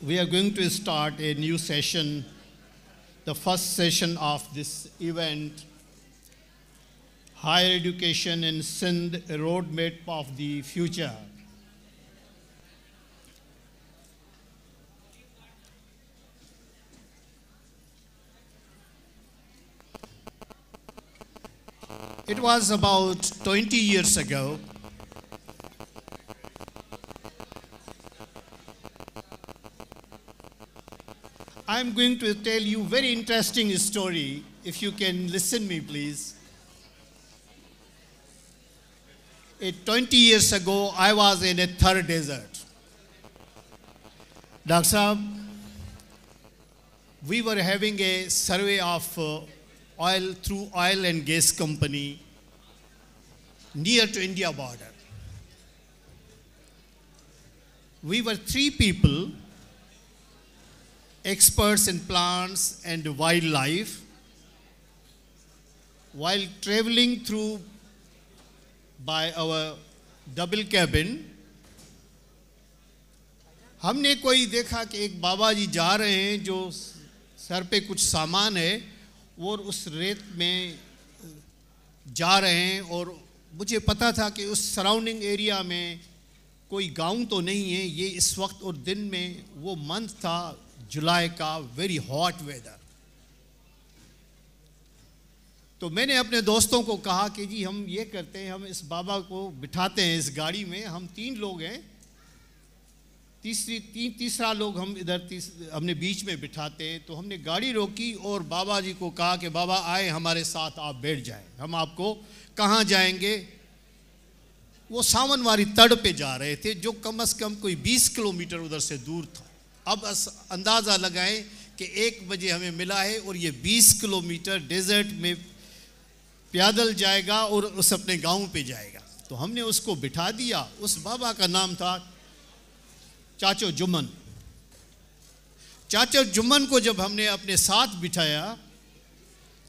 We are going to start a new session, the first session of this event, Higher Education in Sindh, a Roadmap of the Future. It was about 20 years ago. I'm going to tell you a very interesting story, if you can listen me, please. 20 years ago, I was in a third desert. Dr. Saab, we were having a survey of oil through oil and gas company near to India border. We were 3 people, experts in plants and wildlife, while traveling through by our double cabin. हमने कोई देखा कि एक बाबा जी जा रहे हैं जो sir पे कुछ सामान है और उस रेत में जा रहे हैं, और मुझे पता था कि उस सराउंडिंग एरिया में कोई गांव तो नहीं है। ये इस वक्त और दिन में वो मंथ था जुलाई का, वेरी हॉट वेदर। तो मैंने अपने दोस्तों को कहा कि जी हम ये करते हैं, हम इस बाबा को बिठाते हैं इस गाड़ी में, हम 3 लोग हैं, तीसरा लोग हम इधर हमने बीच में बिठाते हैं। तो हमने गाड़ी रोकी और बाबा जी को कहा कि बाबा आए हमारे साथ, आप बैठ जाएं, हम आपको कहाँ जाएंगे। वो सावनवारी तड़ पे जा रहे थे जो कम से कम कोई 20 किलोमीटर उधर से दूर था। अब अंदाज़ा लगाएं कि 1 बजे हमें मिला है और ये 20 किलोमीटर डेजर्ट में पैदल जाएगा और उस अपने गांव पे जाएगा। तो हमने उसको बिठा दिया। उस बाबा का नाम था चाचो जुम्मन। चाचो जुम्मन को जब हमने अपने साथ बिठाया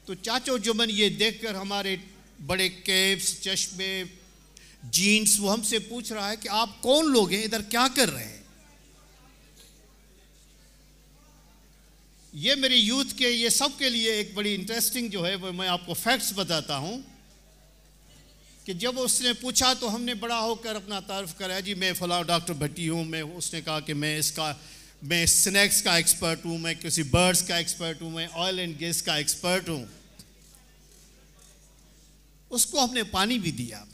तो चाचो जुम्मन ये देखकर हमारे बड़े कैप्स, चश्मे, जीन्स, वो हमसे पूछ रहा है कि आप कौन लोग हैं, इधर क्या कर रहे हैं। ये मेरे यूथ के, ये सब के लिए एक बड़ी इंटरेस्टिंग जो है वो मैं आपको फैक्ट्स बताता हूँ कि जब उसने पूछा तो हमने बड़ा होकर अपना तारीफ कराया, जी मैं फलां डॉक्टर भट्टी हूँ। मैं उसने कहा कि मैं स्नैक्स का एक्सपर्ट हूँ, मैं किसी बर्ड्स का एक्सपर्ट हूँ, मैं ऑयल एंड गैस का एक्सपर्ट हूँ। उसको हमने पानी भी दिया।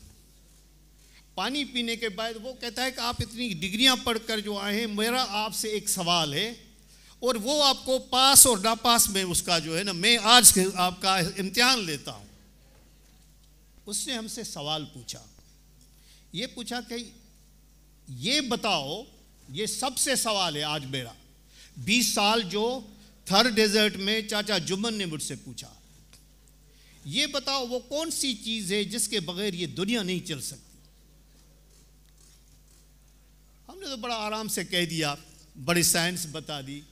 पानी पीने के बाद वो कहता है कि आप इतनी डिग्रियाँ पढ़कर जो आए हैं, मेरा आपसे एक सवाल है, और वो आपको पास और नापास में उसका जो है ना, मैं आज आपका इम्तिहान लेता हूँ। उसने हमसे सवाल पूछा, ये पूछा कि ये बताओ, ये सबसे सवाल है आज मेरा, 20 साल जो थर्ड डेजर्ट में चाचा जुम्मन ने मुझसे पूछा, ये बताओ वो कौन सी चीज़ है जिसके बगैर ये दुनिया नहीं चल सकती। हमने तो बड़ा आराम से कह दिया, बड़ी साइंस बता दी।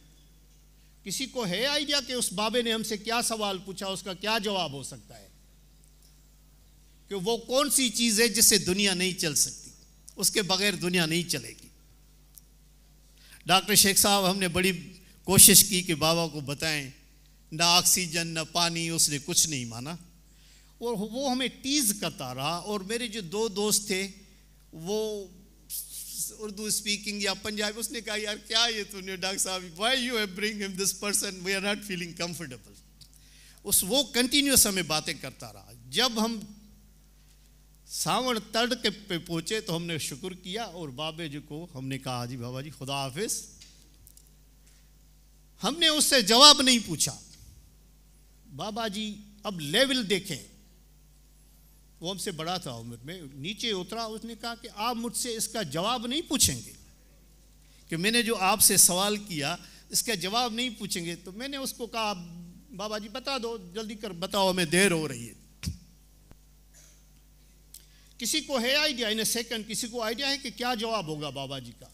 किसी को है आइडिया कि उस बाबे ने हमसे क्या सवाल पूछा, उसका क्या जवाब हो सकता है, कि वो कौन सी चीज़ है जिससे दुनिया नहीं चल सकती, उसके बगैर दुनिया नहीं चलेगी। डॉक्टर शेख साहब, हमने बड़ी कोशिश की कि बाबा को बताएं, ना ऑक्सीजन ना पानी, उसने कुछ नहीं माना और वो हमें टीज़ करता रहा। और मेरे जो 2 दोस्त थे वो उर्दू स्पीकिंग या पंजाबी, उसने कहा यार क्या ये तूने डॉक्टर साहब, why you have bring him this person, we are not feeling comfortable. वो कंटिन्यूस हमें बातें करता रहा। जब हम सावन तड़ के पे पहुंचे तो हमने शुक्र किया और बाबे जी को हमने कहा, जी बाबा जी खुदा हाफिज। हमने उससे जवाब नहीं पूछा। बाबा जी अब लेवल देखें, वो हमसे बड़ा था उम्र में, नीचे उतरा। उसने कहा कि आप मुझसे इसका जवाब नहीं पूछेंगे, कि मैंने जो आपसे सवाल किया इसका जवाब नहीं पूछेंगे। तो मैंने उसको कहा, बाबा जी बता दो, जल्दी कर बताओ, हमें देर हो रही है। किसी को है आइडिया इन ए सेकंड, किसी को आइडिया है कि क्या जवाब होगा बाबा जी का।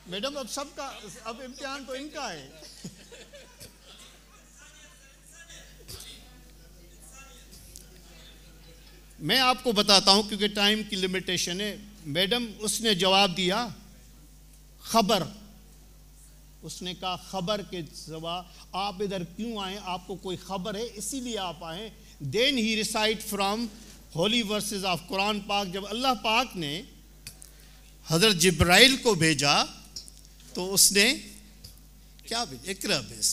मैडम अब सबका, अब इम्तिहान तो इनका है। मैं आपको बताता हूं क्योंकि टाइम की लिमिटेशन है, मैडम उसने जवाब दिया खबर। उसने कहा खबर के सिवा आप इधर क्यों आए, आपको कोई खबर है इसीलिए आप आए। Then he recite from holy verses of Quran पाक। जब अल्लाह पाक ने हज़रत जिब्राइल को भेजा तो उसने क्या भेजा, इकरा बेस,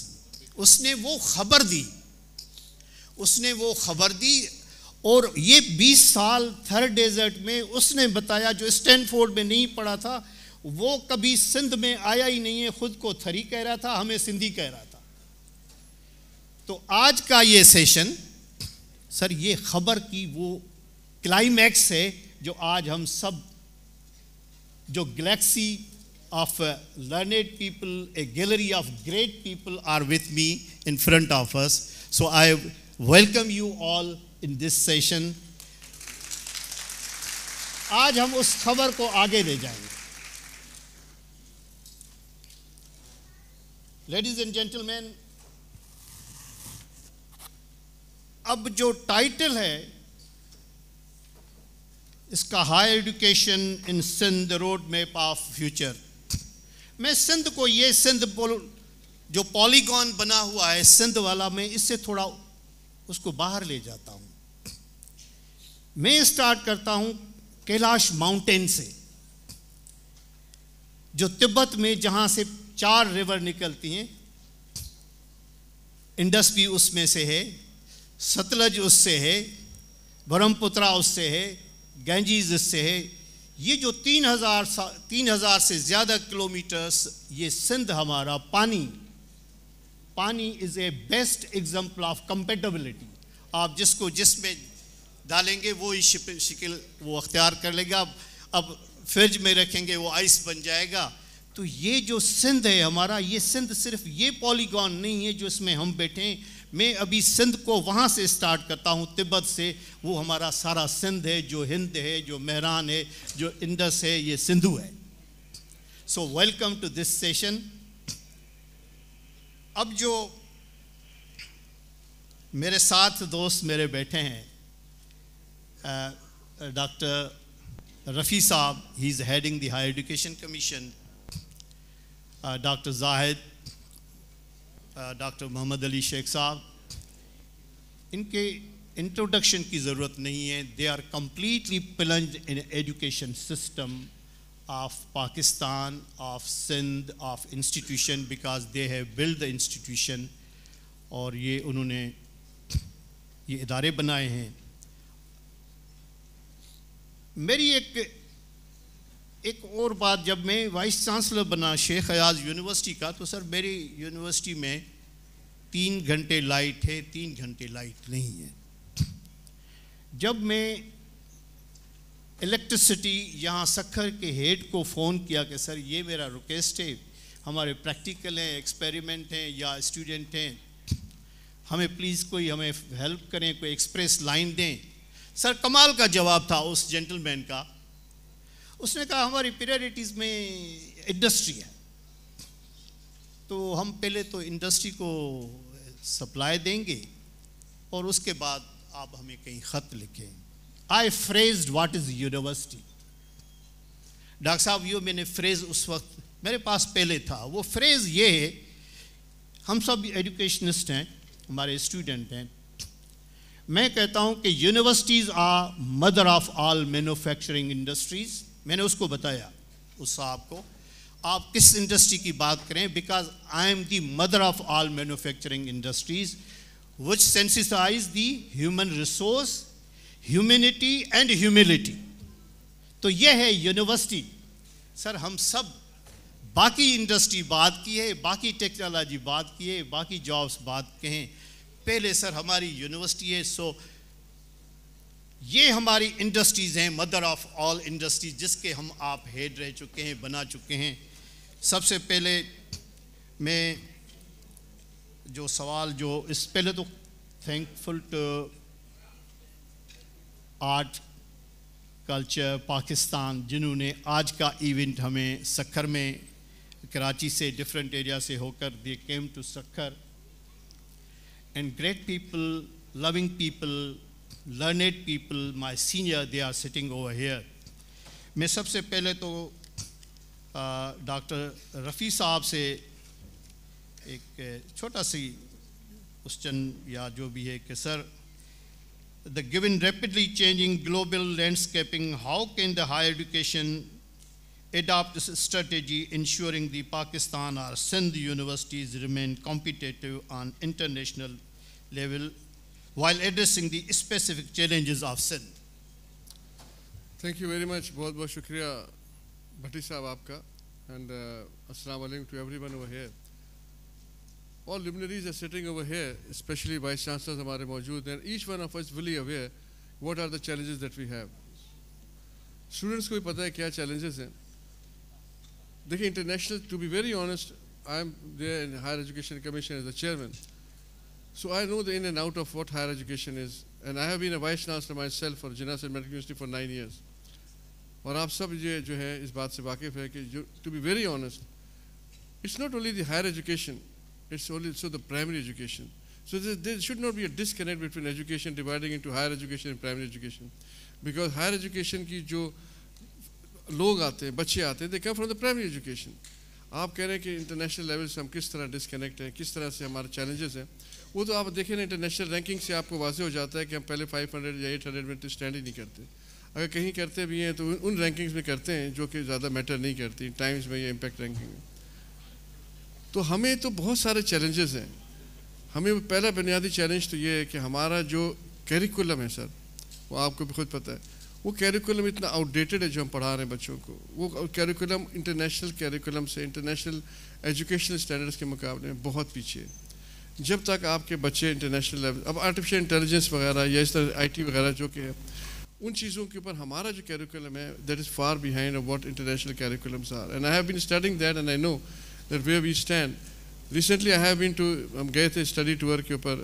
उसने वो खबर दी, उसने वो खबर दी। और ये 20 साल थर्ड डेजर्ट में उसने बताया, जो स्टैनफोर्ड में नहीं पढ़ा था, वो कभी सिंध में आया ही नहीं है, खुद को थरी कह रहा था, हमें सिंधी कह रहा था। तो आज का ये सेशन सर ये खबर की वो क्लाइमैक्स है जो आज हम सब, जो Galaxy of learned people, a gallery of great people are with me in front of us. So I welcome you all in this session. आज हम उस खबर को आगे ले जाएंगे। Ladies and gentlemen, अब जो टाइटल है इसका, high education in Sindh road map of future. मैं सिंध को, ये सिंध जो पॉलीगॉन बना हुआ है सिंध वाला, मैं इससे थोड़ा उसको बाहर ले जाता हूं। मैं स्टार्ट करता हूं कैलाश माउंटेन से, जो तिब्बत में, जहां से 4 रिवर निकलती हैं। इंडस भी उसमें से है, सतलज उससे है, ब्रह्मपुत्रा उससे है, गंजीज उससे है। ये जो 3000 से ज़्यादा किलोमीटर्स, ये सिंध हमारा पानी is a best example of compatibility. आप जिसको जिसमें डालेंगे वो ही शिकल वो अख्तियार कर लेगा। अब फ्रिज में रखेंगे वो आइस बन जाएगा। तो ये जो सिंध है हमारा, ये सिंध सिर्फ ये पॉलीगॉन नहीं है जो इसमें हम बैठे हैं। मैं अभी सिंध को वहाँ से स्टार्ट करता हूँ, तिब्बत से। वो हमारा सारा सिंध है, जो हिंद है, जो मेहरान है, जो इंडस है, ये सिंधु है। So welcome to this session. अब जो मेरे साथ दोस्त मेरे बैठे हैं, डॉक्टर रफ़ी साहब, he is heading the high education commission, doctor Zahid, doctor Mohammad Ali Sheikh साहब, इनके इंट्रोडक्शन की ज़रूरत नहीं है। They are completely plunged in education system of Pakistan, of Sindh, of institution, because they have build the institution. और ये उन्होंने ये इदारे बनाए हैं। मेरी एक और बात, जब मैं वाइस चांसलर बना शेख अयाज यूनिवर्सिटी का, तो सर मेरी यूनिवर्सिटी में 3 घंटे लाइट है, 3 घंटे लाइट नहीं है। जब मैं इलेक्ट्रिसिटी यहाँ सखर के हेड को फ़ोन किया कि सर ये मेरा रिक्वेस्ट है, हमारे प्रैक्टिकल हैं, एक्सपेरिमेंट हैं या स्टूडेंट हैं, हमें प्लीज़ कोई हमें हेल्प करें, कोई एक्सप्रेस लाइन दें। सर कमाल का जवाब था उस जेंटलमैन का। उसने कहा हमारी प्रायोरिटीज़ में इंडस्ट्री है, तो हम पहले तो इंडस्ट्री को सप्लाई देंगे और उसके बाद आप हमें कहीं ख़त लिखें। आई phrased what is university. Doctor साहब यो मैंने फ्रेज़ उस वक्त मेरे पास पहले था। वो फ्रेज़ ये है, हम सब एजुकेशनिस्ट हैं, हमारे स्टूडेंट हैं। मैं कहता हूँ कि universities are mother of all manufacturing industries. मैंने उसको बताया उस साहब को, आप किस इंडस्ट्री की बात करें, because I am the mother of all manufacturing industries which sensitize the human resource, humanity and humility. तो यह है यूनिवर्सिटी। सर हम सब बाकी इंडस्ट्री बात की है, बाकी टेक्नोलॉजी बात की है, बाकी जॉब्स बात कहें, पहले सर हमारी यूनिवर्सिटी है। सो ये हमारी इंडस्ट्रीज़ हैं, मदर ऑफ ऑल इंडस्ट्रीज, जिसके हम आप हेड रह चुके हैं, बना चुके हैं। सबसे पहले मैं जो सवाल जो इस पहले तो thankful to art culture Pakistan, जिन्होंने आज का इवेंट हमें सक्खर में, कराची से डिफरेंट एरिया से होकर they came to Sukkur, and great people, loving people, learned people, my senior, they are sitting over here. मैं सबसे पहले तो डॉक्टर रफ़ी साहब से एक छोटा सी क्वेश्चन या जो भी है कि sir, the given rapidly changing global landscaping, how can the higher education adopt this strategy ensuring the Pakistan or Sindh universities remain competitive on international level while addressing the specific challenges of Sindh? Thank you very much. बहुत बहुत शुक्रिया भट्टी साहब आपका, and assalamu alaikum to everyone over here. All luminaries are sitting over here, especially vice chancellors हमारे मौजूद हैं. Each one of us fully aware what are the challenges that we have. Students को भी पता है क्या challenges हैं. देखिए, international, to be very honest, I am there in Higher Education Commission as the chairman, so I know the in and out of what higher education is, and I have been a vice chancellor myself for Jinnah Sindh Medical University for 9 years. और आप सब ये जो है इस बात से वाकिफ़ है कि to be very honest, it's not only the higher education, it's also the primary education. So there should not be a disconnect between education dividing into higher education and primary education, because higher education की जो लोग आते हैं, बच्चे आते हैं, they come from the primary education. आप कह रहे हैं कि इंटरनेशनल लेवल से हम किस तरह डिस्कनेक्ट हैं, किस तरह से हमारे चैलेंजेस हैं, वो तो आप देखें ना, इंटरनेशनल रैंकिंग से आपको वाज़ेह हो जाता है कि हम पहले 500 या 800 में तो स्टैंड ही नहीं करते. अगर कहीं करते भी हैं तो उन रैंकिंग्स में करते हैं जो कि ज़्यादा मैटर नहीं करती, टाइम्स में या इम्पैक्ट रैंकिंग में. तो हमें तो बहुत सारे चैलेंजेस हैं. हमें पहला बुनियादी चैलेंज तो ये है कि हमारा जो कैरिकुलम है सर, वो आपको भी खुद पता है, वो कैरिकुलम इतना आउटडेटेड है जो हम पढ़ा रहे हैं बच्चों को. वो कैरिकुलम इंटरनेशनल कैरिकुलम से, इंटरनेशनल एजुकेशनल स्टैंडर्ड्स के मुकाबले में बहुत पीछे है. जब तक आपके बच्चे इंटरनेशनल लेवल, अब आर्टिफिशियल इंटेलिजेंस वगैरह या इस तरह IT वगैरह जो कि है, उन चीज़ों के ऊपर हमारा जो कैरिकुलम है, that is far behind of what international curriculums are. And I have been studying that and I know that where we stand. Recently I have been to, हम गए थे स्टडी टूर के ऊपर,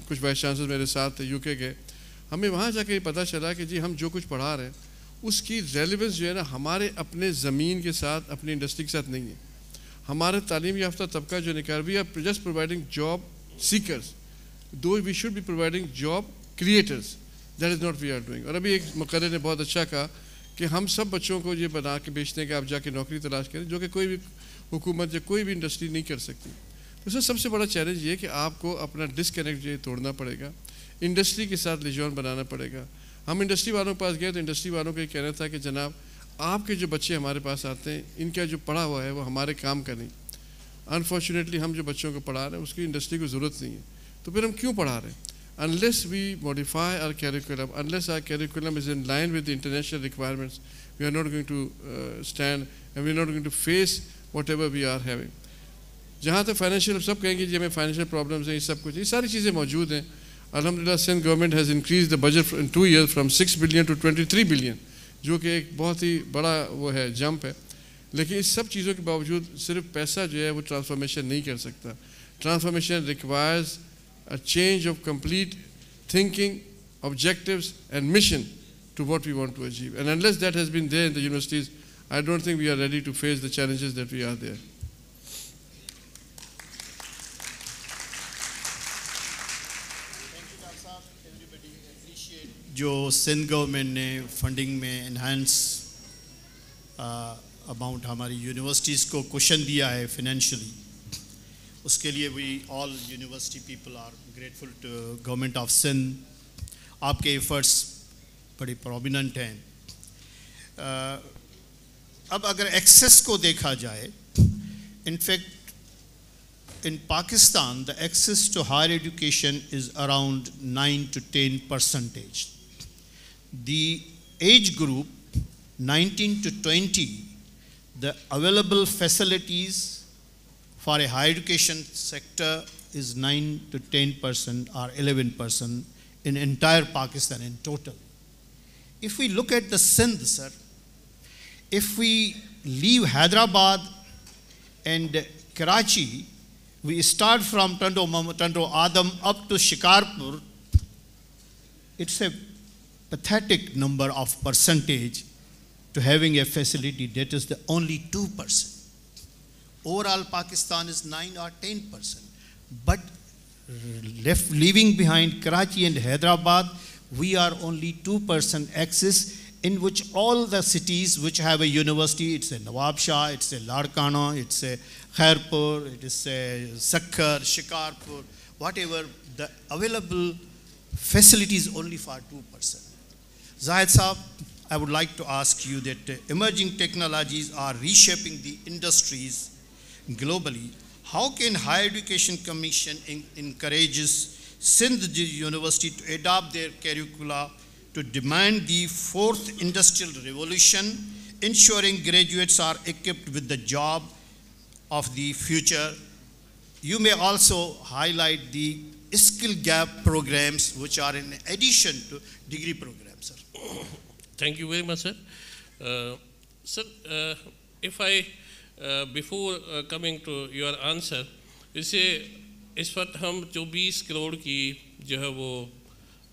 कुछ वाइस चांसलर मेरे साथ थे, UK गए. हमें वहाँ जाके पता चला कि जी हम जो कुछ पढ़ा रहे हैं उसकी रेलिवेंस जो है ना हमारे अपने ज़मीन के साथ, अपनी इंडस्ट्री के साथ नहीं है. हमारे तालीम याफ्ता तबका जो निकाल, we are just providing job seekers, though we should be providing job creators. That is not we are doing. और अभी एक मुकर्रर ने बहुत अच्छा कहा कि हम सब बच्चों को ये बना के बेचने के आप जाके नौकरी तलाश करें, जो कि कोई भी हुकूमत या कोई भी इंडस्ट्री नहीं कर सकती. तो सर सबसे बड़ा चैलेंज ये है कि आपको अपना डिस्कनेक्ट जो तोड़ना पड़ेगा, इंडस्ट्री के साथ लिजॉन बनाना पड़ेगा. हम इंडस्ट्री वालों के पास गए तो इंडस्ट्री वालों का ये कहना था कि जनाब आपके जो बच्चे हमारे पास आते हैं, इनका जो पढ़ा हुआ है वो हमारे काम का नहीं. अनफॉर्चुनेटली हम जो बच्चों को पढ़ा रहे हैं उसकी इंडस्ट्री को ज़रूरत नहीं है, तो फिर हम क्यों पढ़ा रहे हैं? Unless we modify our curriculum, unless our curriculum is in line with the international requirements, we are not going to stand, and we are not going to face whatever we are having. जहाँ तक financial, सब कहेंगे जी हमें financial problems हैं, ये सब कुछ, ये सारी चीज़ें मौजूद हैं. अल्हम्दुलिल्लाह Sindh government has increase the budget in 2 years from 6 billion to 23 billion, जो कि एक बहुत ही बड़ा वो है जंप है. लेकिन इस सब चीज़ों के बावजूद सिर्फ पैसा जो है वो ट्रांसफॉर्मेशन नहीं कर सकता. Transformation requires a change of complete thinking, objectives and mission to what we want to achieve. And unless that has been there in the universities, I don't think we are ready to face the challenges that we are there. जो Sindh government ने funding में enhance amount हमारी universities को cushion दिया है financially, उसके लिए we all university people are grateful to government of Sindh. आपके एफर्ट्स बड़े प्रोमिनेंट हैं. अब अगर एक्सेस को देखा जाए, in fact in Pakistan the access to higher education is around 9 to 10%. The age group 19 to 20, the available facilities for a higher education sector is 9 to 10% or 11% in entire Pakistan in total. If we look at the Sindh, sir, if we leave Hyderabad and Karachi, we start from Tando Adam up to Shikarpur, it's a pathetic number of percentage to having a facility that is the only 2%. Overall, Pakistan is 9 or 10%. But leaving behind Karachi and Hyderabad, we are only 2% access, in which all the cities which have a university, it's a Nawab Shah, it's a Ladkana, it's a Khairpur, it is a Sakkar, Shikarpur, whatever, the available facilities only for 2%. Zahid Saab, I would like to ask you that emerging technologies are reshaping the industries globally. How can Higher Education Commission encourages Sindh University to adopt their curricula to demand the fourth industrial revolution, ensuring graduates are equipped with the job of the future? You may also highlight the skill gap programs which are in addition to degree programs, sir. Thank you very much, sir. Sir, if I, before coming to your answer, जैसे इस वक्त हम 24 करोड़ की जो है वो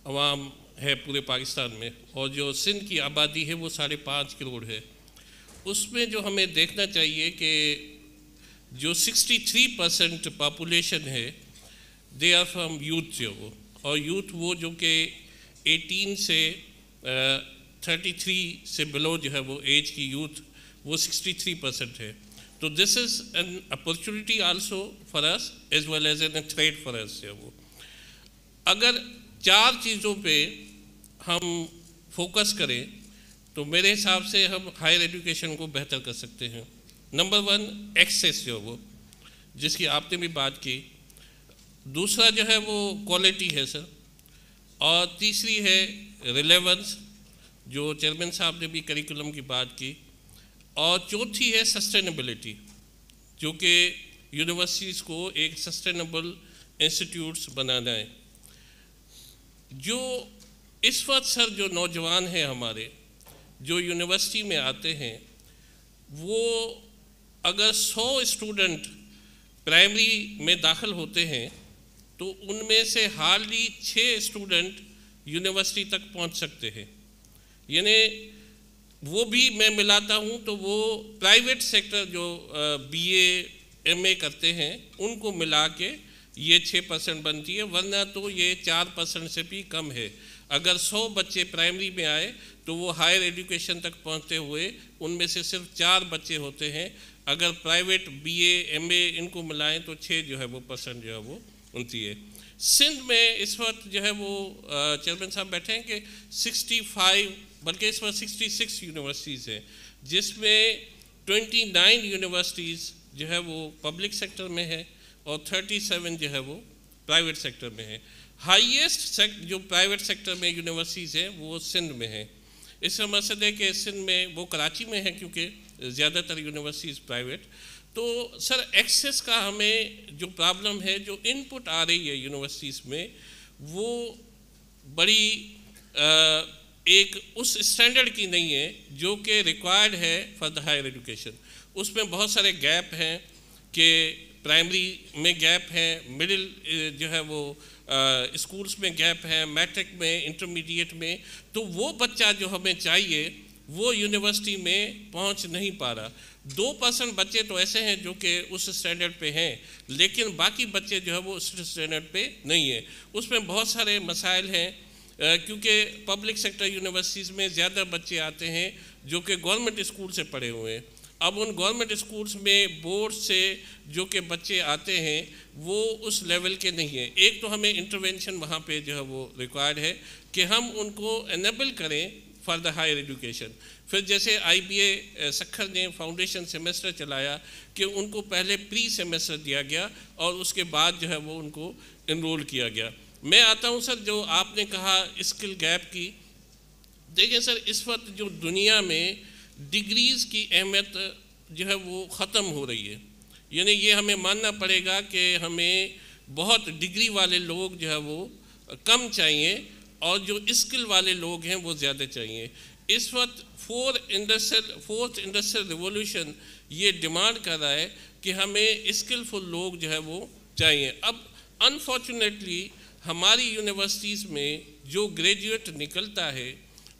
आवाम है पूरे पाकिस्तान में, और जो सिंध की आबादी है वो 5.5 करोड़ है। उसमें जो हमें देखना चाहिए कि जो 63% पॉपुलेशन है दे आर फ्रॉम यूथ, जो वो, और यूथ वो जो कि 18 से 33 से बिलो जो है वो एज की यूथ वो 63% है। तो this is an opportunity also for us as well as an threat for us. वो अगर 4 चीज़ों पे हम फोकस करें तो मेरे हिसाब से हम हायर एजुकेशन को बेहतर कर सकते हैं। नंबर 1 एक्सेस जो वो, जिसकी आपने भी बात की। दूसरा जो है वो क्वालिटी है सर, और तीसरी है रिलेवेंस, जो चेयरमैन साहब ने भी करिकुलम की बात की, और चौथी है सस्टेनेबिलिटी, जो कि यूनिवर्सिटीज़ को एक सस्टेनेबल इंस्टीट्यूट्स बनाना है। जो इस वक्त सर जो नौजवान हैं हमारे जो यूनिवर्सिटी में आते हैं, वो अगर 100 स्टूडेंट प्राइमरी में दाखिल होते हैं तो उनमें से हार्डली 6 स्टूडेंट यूनिवर्सिटी तक पहुंच सकते हैं। यानी वो भी मैं मिलाता हूं तो वो प्राइवेट सेक्टर जो BA MA करते हैं उनको मिला के ये 6% बनती है, वरना तो ये 4% से भी कम है। अगर 100 बच्चे प्राइमरी में आए तो वो हायर एजुकेशन तक पहुंचते हुए उनमें से सिर्फ 4 बच्चे होते हैं। अगर प्राइवेट BA MA इनको मिलाएं तो 6 जो है वो % जो है वो उनती है। सिंध में इस वक्त जो है वो चेयरमैन साहब बैठे हैं कि 65 बल्कि इस वक्त 66 यूनिवर्सिटीज़ हैं, जिसमें 29 यूनिवर्सिटीज़ जो है वो पब्लिक सेक्टर में है और 37 जो है वो प्राइवेट सेक्टर में है। हाईएस्ट जो प्राइवेट सेक्टर में यूनिवर्सिटीज़ हैं वो सिंध में है। इसका मकसद है कि सिंध में वो कराची में है क्योंकि ज़्यादातर यूनिवर्सिटीज़ प्राइवेट। तो सर एक्सेस का हमें जो प्रॉब्लम है, जो इनपुट आ रही है यूनिवर्सिटीज़ में, वो बड़ी एक उस स्टैंडर्ड की नहीं है जो कि रिक्वायर्ड है फॉर द हायर एजुकेशन। उसमें बहुत सारे गैप हैं कि प्राइमरी में गैप है, मिडिल जो है वो स्कूल्स में गैप है, मैट्रिक में, इंटरमीडिएट में। तो वो बच्चा जो हमें चाहिए वो यूनिवर्सिटी में पहुंच नहीं पा रहा। 2% बच्चे तो ऐसे हैं जो कि उस स्टैंडर्ड पे हैं, लेकिन बाकी बच्चे जो है वो उस स्टैंडर्ड पे नहीं है। उसमें बहुत सारे मसाइल हैं क्योंकि पब्लिक सेक्टर यूनिवर्सिटीज़ में ज़्यादा बच्चे आते हैं जो कि गवर्नमेंट स्कूल से पढ़े हुए हैं। अब उन गवर्नमेंट स्कूल्स में बोर्ड से जो कि बच्चे आते हैं वो उस लेवल के नहीं है। एक तो हमें इंटरवेंशन वहाँ पे जो है वो रिक्वायर्ड है कि हम उनको एनेबल करें फॉर द हायर एजुकेशन। फिर जैसे IBA सखर ने फाउंडेशन सेमेस्टर चलाया कि उनको पहले प्री सेमेस्टर दिया गया और उसके बाद जो है वो उनको इनरोल किया गया। मैं आता हूँ सर जो आपने कहा स्किल गैप की। देखिए सर, इस वक्त जो दुनिया में डिग्रीज़ की अहमियत जो है वो ख़त्म हो रही है। यानी ये हमें मानना पड़ेगा कि हमें बहुत डिग्री वाले लोग जो है वो कम चाहिए और जो स्किल वाले लोग हैं वो ज़्यादा चाहिए। इस वक्त फोर्थ इंडस्ट्रियल रिवॉल्यूशन ये डिमांड कर रहा है कि हमें स्किलफुल लोग जो है वो चाहिए। अब अनफॉर्चुनेटली हमारी यूनिवर्सिटीज़ में जो ग्रेजुएट निकलता है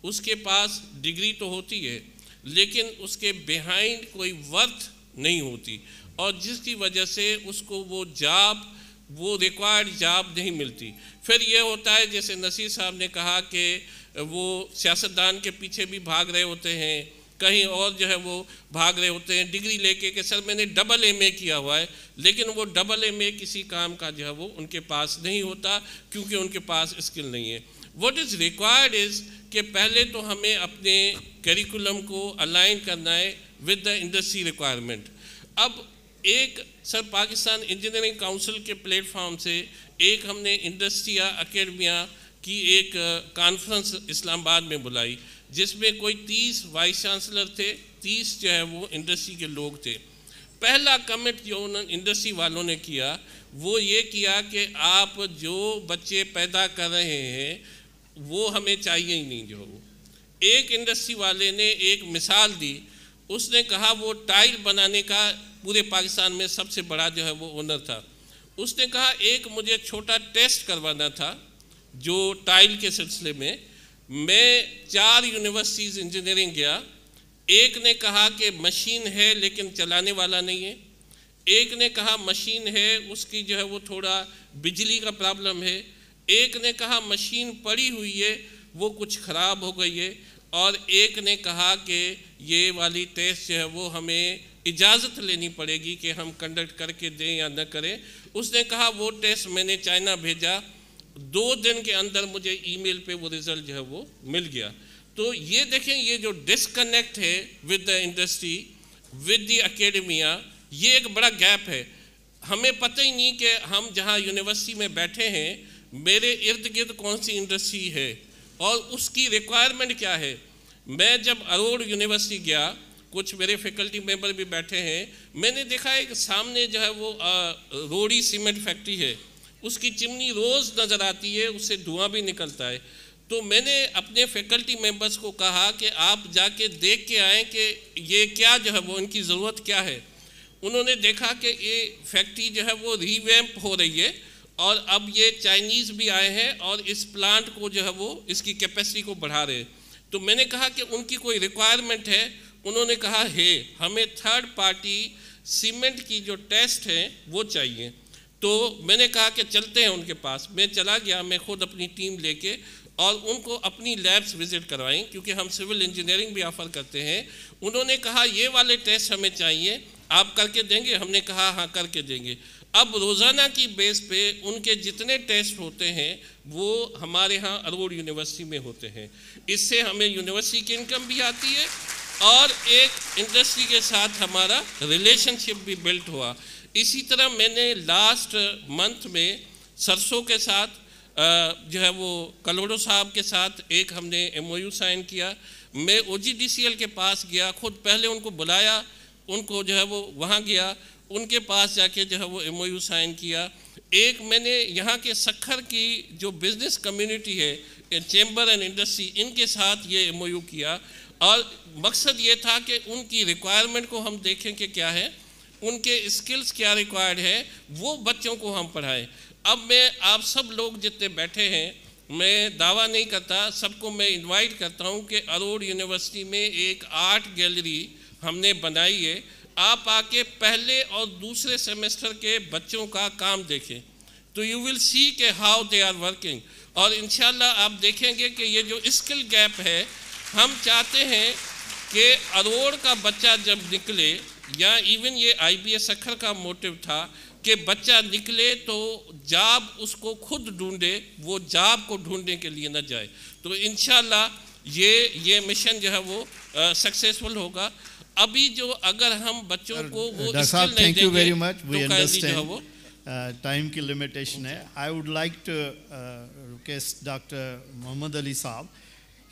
उसके पास डिग्री तो होती है लेकिन उसके बिहाइंड कोई वर्थ नहीं होती, और जिसकी वजह से उसको वो जॉब वो रिक्वायर्ड जॉब नहीं मिलती। फिर ये होता है जैसे नसीर साहब ने कहा कि वो सियासतदान के पीछे भी भाग रहे होते हैं, कहीं और जो है वो भाग रहे होते हैं डिग्री लेके कि सर मैंने डबल MA किया हुआ है, लेकिन वो डबल MA किसी काम का जो है वो उनके पास नहीं होता क्योंकि उनके पास स्किल नहीं है। व्हाट इज़ रिक्वायर्ड इज़ कि पहले तो हमें अपने करिकुलम को अलाइन करना है विद द इंडस्ट्री रिक्वायरमेंट। अब एक सर पाकिस्तान इंजीनियरिंग काउंसिल के प्लेटफॉर्म से एक हमने इंडस्ट्रिया अकेडमिया की एक कॉन्फ्रेंस इस्लामाबाद में बुलाई, जिसमें कोई 30 वाइस चांसलर थे, 30 जो है वो इंडस्ट्री के लोग थे। पहला कमिट जो उन इंडस्ट्री वालों ने किया वो ये किया कि आप जो बच्चे पैदा कर रहे हैं वो हमें चाहिए ही नहीं। जो वो एक इंडस्ट्री वाले ने एक मिसाल दी, उसने कहा वो टाइल बनाने का पूरे पाकिस्तान में सबसे बड़ा जो है वो ओनर था। उसने कहा एक मुझे छोटा टेस्ट करवाना था जो टाइल के सिलसिले में। मैं 4 यूनिवर्सिटीज़ इंजीनियरिंग गया, एक ने कहा कि मशीन है लेकिन चलाने वाला नहीं है, एक ने कहा मशीन है उसकी जो है वो थोड़ा बिजली का प्रॉब्लम है, एक ने कहा मशीन पड़ी हुई है वो कुछ ख़राब हो गई है, और एक ने कहा कि ये वाली टेस्ट जो है वो हमें इजाज़त लेनी पड़ेगी कि हम कंडक्ट करके दें या न करें। उसने कहा वो टेस्ट मैंने चाइना भेजा, 2 दिन के अंदर मुझे ईमेल पे वो रिज़ल्ट जो है वो मिल गया। तो ये देखें, ये जो डिस्कनेक्ट है with the industry with the academia, ये एक बड़ा गैप है। हमें पता ही नहीं कि हम जहाँ यूनिवर्सिटी में बैठे हैं मेरे इर्द गिर्द कौन सी इंडस्ट्री है और उसकी रिक्वायरमेंट क्या है। मैं जब अरोड़ यूनिवर्सिटी गया, कुछ मेरे फैकल्टी मेंबर भी बैठे हैं, मैंने देखा है कि सामने जो है वो रोड़ी सीमेंट फैक्ट्री है, उसकी चिमनी रोज़ नज़र आती है, उससे धुआं भी निकलता है। तो मैंने अपने फैकल्टी मेंबर्स को कहा कि आप जाके देख के आएँ कि ये क्या जो है वो इनकी ज़रूरत क्या है। उन्होंने देखा कि ये फैक्ट्री जो है वो रीवैम्प हो रही है और अब ये चाइनीज़ भी आए हैं और इस प्लांट को जो है वो इसकी कैपेसिटी को बढ़ा रहे हैं। तो मैंने कहा कि उनकी कोई रिक्वायरमेंट है? उन्होंने कहा है हमें 3rd पार्टी सीमेंट की जो टेस्ट है वो चाहिए। तो मैंने कहा कि चलते हैं उनके पास। मैं चला गया, मैं खुद अपनी टीम लेके, और उनको अपनी लैब्स विज़िट करवाई क्योंकि हम सिविल इंजीनियरिंग भी ऑफ़र करते हैं। उन्होंने कहा ये वाले टेस्ट हमें चाहिए, आप करके देंगे? हमने कहा हाँ करके देंगे। अब रोज़ाना की बेस पे उनके जितने टेस्ट होते हैं वो हमारे यहाँ अरोड़ यूनिवर्सिटी में होते हैं। इससे हमें यूनिवर्सिटी की इनकम भी आती है और एक इंडस्ट्री के साथ हमारा रिलेशनशिप भी बिल्ट हुआ। इसी तरह मैंने लास्ट मंथ में सरसों के साथ जो है वो कलोड़ो साहब के साथ एक हमने MOU साइन किया। मैं OGDCL के पास गया, खुद पहले उनको बुलाया, उनको जो है वो वहाँ गया, उनके पास जाके जो है वो MOU साइन किया। एक मैंने यहाँ के सखर की जो बिज़नेस कम्युनिटी है, चैम्बर एंड इंडस्ट्री, इनके साथ ये MOU किया और मकसद ये था कि उनकी रिक्वायरमेंट को हम देखें कि क्या है, उनके स्किल्स क्या रिक्वायर्ड है, वो बच्चों को हम पढ़ाएं। अब मैं आप सब लोग जितने बैठे हैं, मैं दावा नहीं करता, सबको मैं इनवाइट करता हूँ कि अरोड़ यूनिवर्सिटी में एक आर्ट गैलरी हमने बनाई है। आप आके पहले और दूसरे सेमेस्टर के बच्चों का काम देखें तो यू विल सी के हाउ दे आर वर्किंग, और इंशाल्लाह आप देखेंगे कि ये जो स्किल गैप है, हम चाहते हैं कि अरोड़ का बच्चा जब निकले, या इवन ये IBA सखर का मोटिव था कि बच्चा निकले तो जॉब उसको खुद ढूंढे, वो जॉब को ढूंढने के लिए न जाए। तो इंशाल्लाह ये मिशन जो है वो सक्सेसफुल होगा। अभी जो अगर हम बच्चों को वो स्किल नहीं थैंक यू वेरी मच, देंगे वी तो अंडरस्टैंड टाइम की लिमिटेशन है। I would like to request doctor Mohammad Ali साहब,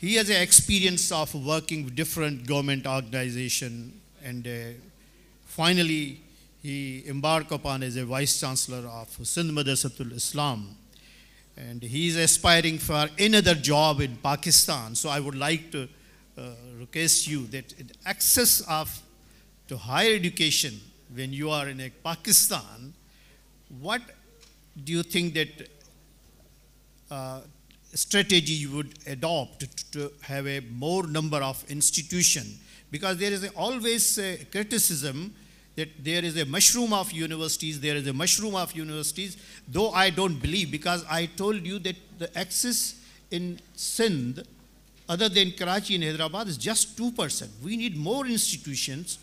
he has an experience of working with different government organization, and finally he embarked upon as a vice chancellor of Sindh Madrasatul Islam, and he is aspiring for another job in Pakistan. So I would like to request you that access of to higher education when you are in Pakistan, what do you think that strategy you would adopt to have a more number of institution? Because there is always criticism that there is a mushroom of universities, though I don't believe, because I told you that the access in Sindh, other than Karachi and Hyderabad, is just 2%. We need more institutions.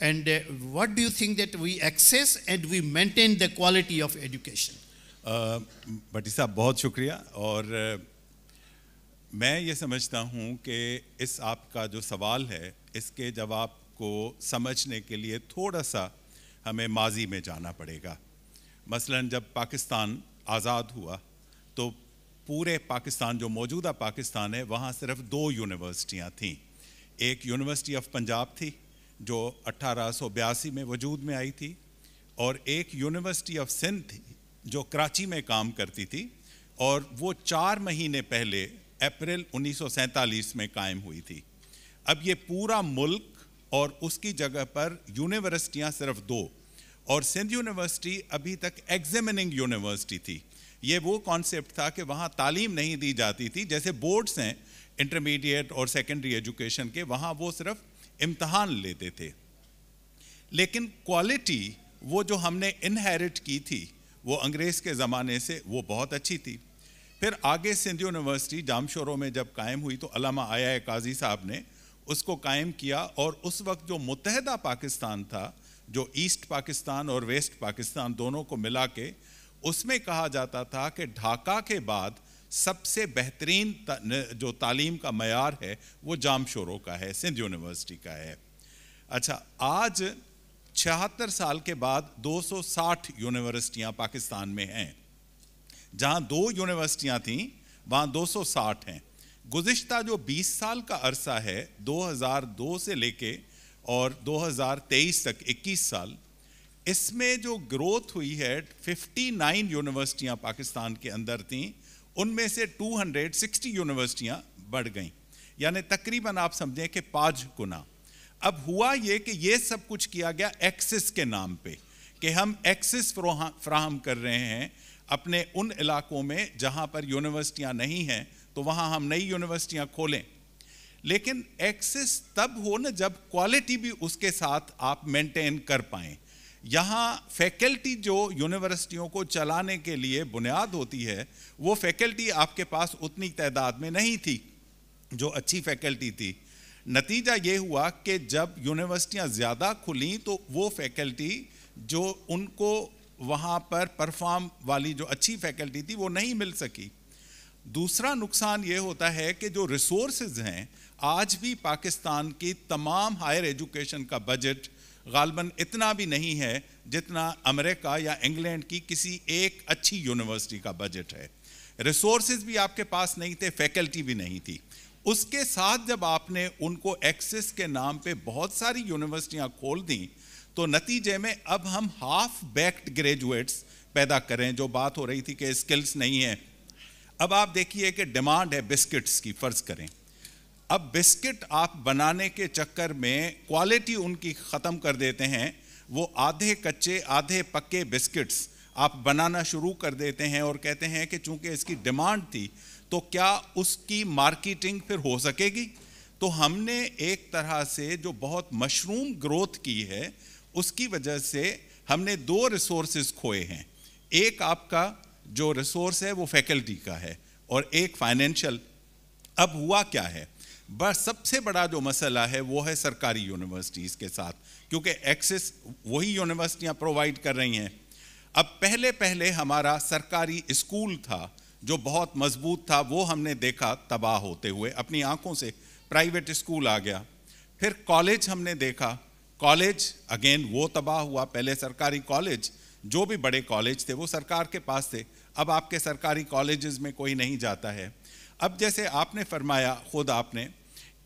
And what do you think that we access and we maintain the quality of education? भट्टी साहब बहुत शुक्रिया। और मैं ये समझता हूँ कि इस आपका जो सवाल है इसके जवाब को समझने के लिए थोड़ा सा हमें माजी में जाना पड़ेगा। मसलन जब पाकिस्तान आज़ाद हुआ तो पूरे पाकिस्तान, जो मौजूदा पाकिस्तान है, वहाँ सिर्फ 2 यूनिवर्सिटियाँ थीं। एक यूनिवर्सिटी ऑफ पंजाब थी जो 1882 में वजूद में आई थी, और एक यूनिवर्सिटी ऑफ सिंध थी जो कराची में काम करती थी, और वो 4 महीने पहले अप्रैल 1947 में कायम हुई थी। अब ये पूरा मुल्क और उसकी जगह पर यूनिवर्सिटियां सिर्फ 2, और सिंध यूनिवर्सिटी अभी तक एग्जामिनिंग यूनिवर्सिटी थी। ये वो कॉन्सेप्ट था कि वहाँ तालीम नहीं दी जाती थी, जैसे बोर्ड्स हैं इंटरमीडिएट और सेकेंडरी एजुकेशन के, वहाँ वो सिर्फ इम्तहान लेते थे। लेकिन क्वालिटी वो जो हमने इनहेरिट की थी वो अंग्रेज़ के ज़माने से, वो बहुत अच्छी थी। फिर आगे सिंध यूनिवर्सिटी जामशोरों में जब कायम हुई तो अल्लामा आया काजी साहब ने उसको कायम किया, और उस वक्त जो मुत्तहदा पाकिस्तान था, जो ईस्ट पाकिस्तान और वेस्ट पाकिस्तान दोनों को मिला के, उसमें कहा जाता था कि ढाका के बाद सबसे बेहतरीन जो तालीम का मयार है वो जामशोरों का है, सिंध यूनिवर्सिटी का है। अच्छा, आज 76 साल के बाद 260 यूनिवर्सिटियां पाकिस्तान में हैं। जहां 2 यूनिवर्सिटियां थीं वहां 260 हैं। गुज़िश्ता जो 20 साल का अरसा है, 2002 से लेके और 2023 तक 21 साल, इसमें जो ग्रोथ हुई है, 59 यूनिवर्सिटियां पाकिस्तान के अंदर थीं, उनमें से 260 यूनिवर्सिटियां बढ़ गईं, यानी तकरीबन आप समझें कि 5 गुना। अब हुआ ये कि ये सब कुछ किया गया एक्सेस के नाम पे, कि हम एक्सेस फ्राहम कर रहे हैं अपने उन इलाकों में जहां पर यूनिवर्सिटियां नहीं हैं, तो वहां हम नई यूनिवर्सिटियां खोलें। लेकिन एक्सेस तब हो ना जब क्वालिटी भी उसके साथ आप मेंटेन कर पाएं। यहाँ फैकल्टी जो यूनिवर्सिटियों को चलाने के लिए बुनियाद होती है, वो फैकल्टी आपके पास उतनी तादाद में नहीं थी जो अच्छी फैकल्टी थी। नतीजा ये हुआ कि जब यूनिवर्सिटियाँ ज़्यादा खुलीं तो वो फैकल्टी जो उनको वहाँ पर परफॉर्म वाली जो अच्छी फैकल्टी थी वो नहीं मिल सकी। दूसरा नुकसान ये होता है कि जो रिसोर्सेज हैं, आज भी पाकिस्तान की तमाम हायर एजुकेशन का बजट गालबन इतना भी नहीं है जितना अमेरिका या इंग्लैंड की किसी एक अच्छी यूनिवर्सिटी का बजट है। रिसोर्सेज भी आपके पास नहीं थे, फैकल्टी भी नहीं थी। उसके साथ जब आपने उनको एक्सेस के नाम पे बहुत सारी यूनिवर्सिटियां खोल दी, तो नतीजे में अब हम हाफ बैक्ड ग्रेजुएट्स पैदा करें। जो बात हो रही थी कि स्किल्स नहीं है, अब आप देखिए कि डिमांड है बिस्किट्स की, फ़र्ज़ करें। अब बिस्किट आप बनाने के चक्कर में क्वालिटी उनकी ख़त्म कर देते हैं। वो आधे कच्चे आधे पक्के बिस्किट्स आप बनाना शुरू कर देते हैं और कहते हैं कि चूंकि इसकी डिमांड थी तो क्या उसकी मार्केटिंग फिर हो सकेगी। तो हमने एक तरह से जो बहुत मशरूम ग्रोथ की है, उसकी वजह से हमने 2 रिसोर्सेज खोए हैं। एक आपका जो रिसोर्स है वो फैकल्टी का है और एक फाइनेंशियल। अब हुआ क्या है, बस सबसे बड़ा जो मसला है वो है सरकारी यूनिवर्सिटीज़ के साथ, क्योंकि एक्सेस वही यूनिवर्सिटियां प्रोवाइड कर रही हैं। अब पहले हमारा सरकारी स्कूल था जो बहुत मजबूत था, वो हमने देखा तबाह होते हुए अपनी आंखों से। प्राइवेट स्कूल आ गया। फिर कॉलेज हमने देखा, कॉलेज अगेन वो तबाह हुआ। पहले सरकारी कॉलेज, जो भी बड़े कॉलेज थे वो सरकार के पास थे, अब आपके सरकारी कॉलेजेस में कोई नहीं जाता है। अब जैसे आपने फरमाया खुद आपने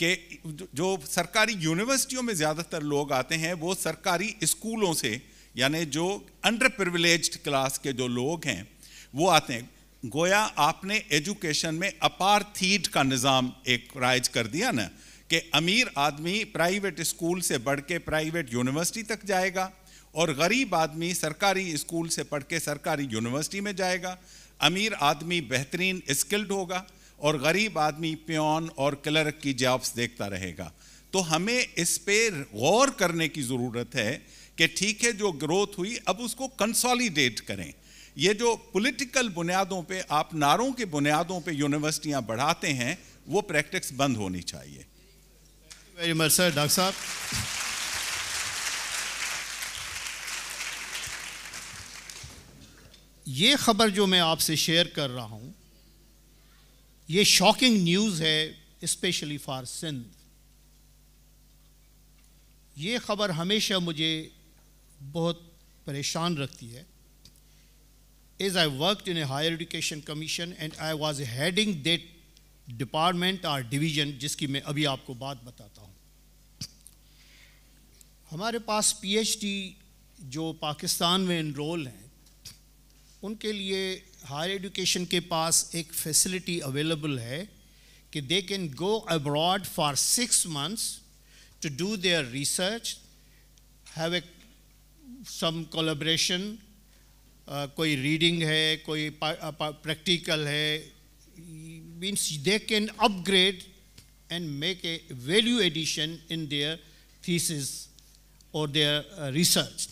कि जो सरकारी यूनिवर्सिटियों में ज़्यादातर लोग आते हैं वो सरकारी स्कूलों से, यानी जो अंडर प्रिविलेज्ड क्लास के जो लोग हैं वो आते हैं। गोया आपने एजुकेशन में अपार्थीड का निज़ाम एक राइज कर दिया ना, कि अमीर आदमी प्राइवेट स्कूल से बढ़ के प्राइवेट यूनिवर्सिटी तक जाएगा और गरीब आदमी सरकारी स्कूल से पढ़ के सरकारी यूनिवर्सिटी में जाएगा। अमीर आदमी बेहतरीन स्किल्ड होगा और गरीब आदमी पियोन और क्लर्क की जॉब्स देखता रहेगा। तो हमें इस पे गौर करने की ज़रूरत है कि ठीक है जो ग्रोथ हुई अब उसको कंसोलिडेट करें। ये जो पॉलिटिकल बुनियादों पे आप नारों के बुनियादों पे यूनिवर्सिटियां बढ़ाते हैं वो प्रैक्टिस बंद होनी चाहिए। Very much sir. डॉक्टर साहब, ये खबर जो मैं आपसे शेयर कर रहा हूं ये शॉकिंग न्यूज़ है स्पेशली फॉर सिंध। ये खबर हमेशा मुझे बहुत परेशान रखती है। As I worked in a higher education commission and I was heading that department or division जिसकी मैं अभी आपको बात बताता हूँ। हमारे पास PhD जो पाकिस्तान में इनरोल हैं उनके लिए हायर एजुकेशन के पास एक फैसिलिटी अवेलेबल है कि they can go abroad for 6 months to do their research, have a some collaboration, कोई रीडिंग है, कोई प्रैक्टिकल है, means they can upgrade and make a value addition in their thesis और their research.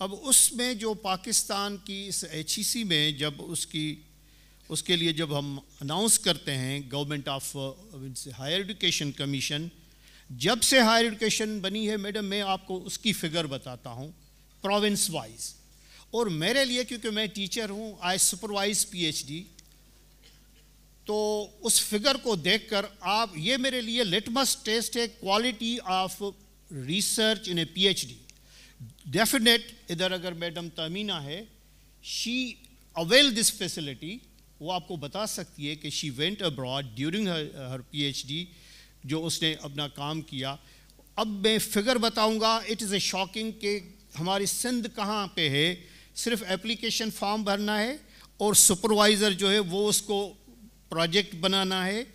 अब उसमें जो पाकिस्तान की इस HEC में जब उसके लिए जब हम अनाउंस करते हैं government of higher education commission, जब से हायर एजुकेशन बनी है मैडम मैं आपको उसकी फिगर बताता हूँ प्रोविंस वाइज। और मेरे लिए क्योंकि मैं टीचर हूँ, आई सुपरवाइज PhD, तो उस फिगर को देखकर आप ये मेरे लिए लिटमस टेस्ट है quality of research in A PhD। Definite इधर अगर मैडम तमीना है, शी अवेल दिस फैसिलिटी, वो आपको बता सकती है कि she went abroad during her PhD जो उसने अपना काम किया। अब मैं फिगर बताऊंगा, इट इज़ ए शॉकिंग कि हमारी सिंध कहाँ पे है। सिर्फ एप्लीकेशन फॉर्म भरना है और सुपरवाइज़र जो है वो उसको प्रोजेक्ट बनाना है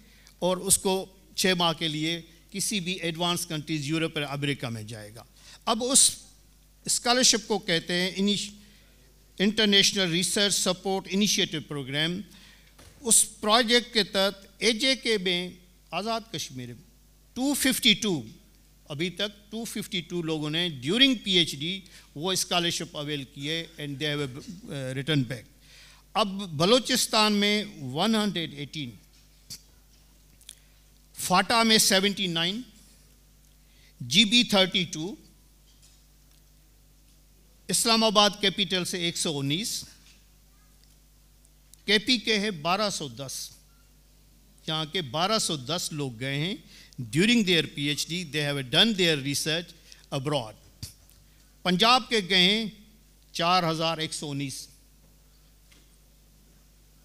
और उसको 6 माह के लिए किसी भी एडवांस कंट्रीज़ यूरोप और अमेरिका में जाएगा। अब उस स्कॉलरशिप को कहते हैं international research support initiative program. उस प्रोजेक्ट के तहत AJK में आज़ाद कश्मीर 252 अभी तक 252 लोगों ने ड्यूरिंग PhD वो स्कॉलरशिप अवेल किए and they have return back. अब बलूचिस्तान में 118, फाटा में 79, GB 32, इस्लामाबाद कैपिटल से 119, KP के हैं 1210। यहाँ के 1210 लोग गए हैं during their PhD, they have done their research abroad. Punjab के गए हैं 4119।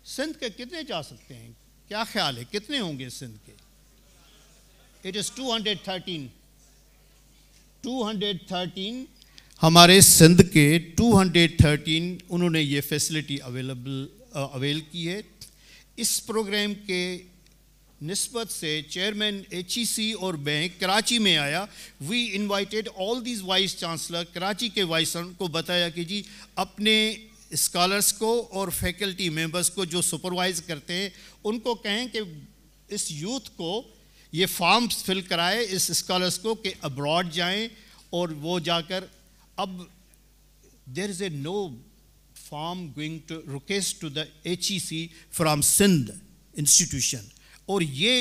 सिंध के कितने जा सकते हैं, क्या ख्याल है कितने होंगे सिंध के? इट इज़ 213 हमारे सिंध के 213 उन्होंने ये फैसिलिटी अवेल की है। इस प्रोग्राम के निस्बत से चेयरमैन HEC और मैं कराची में आया। We invited all these vice chancellor, Karachi के वाइस को बताया कि जी अपने स्कॉलर्स को और फैकल्टी मेंबर्स को जो सुपरवाइज करते हैं उनको कहें कि इस यूथ को ये फॉर्म फिल कराए, इस स्कॉलर्स को कि अब्रॉड जाएं और वो जाकर अब there is a no form going to request to the HEC from Sindh institution. और ये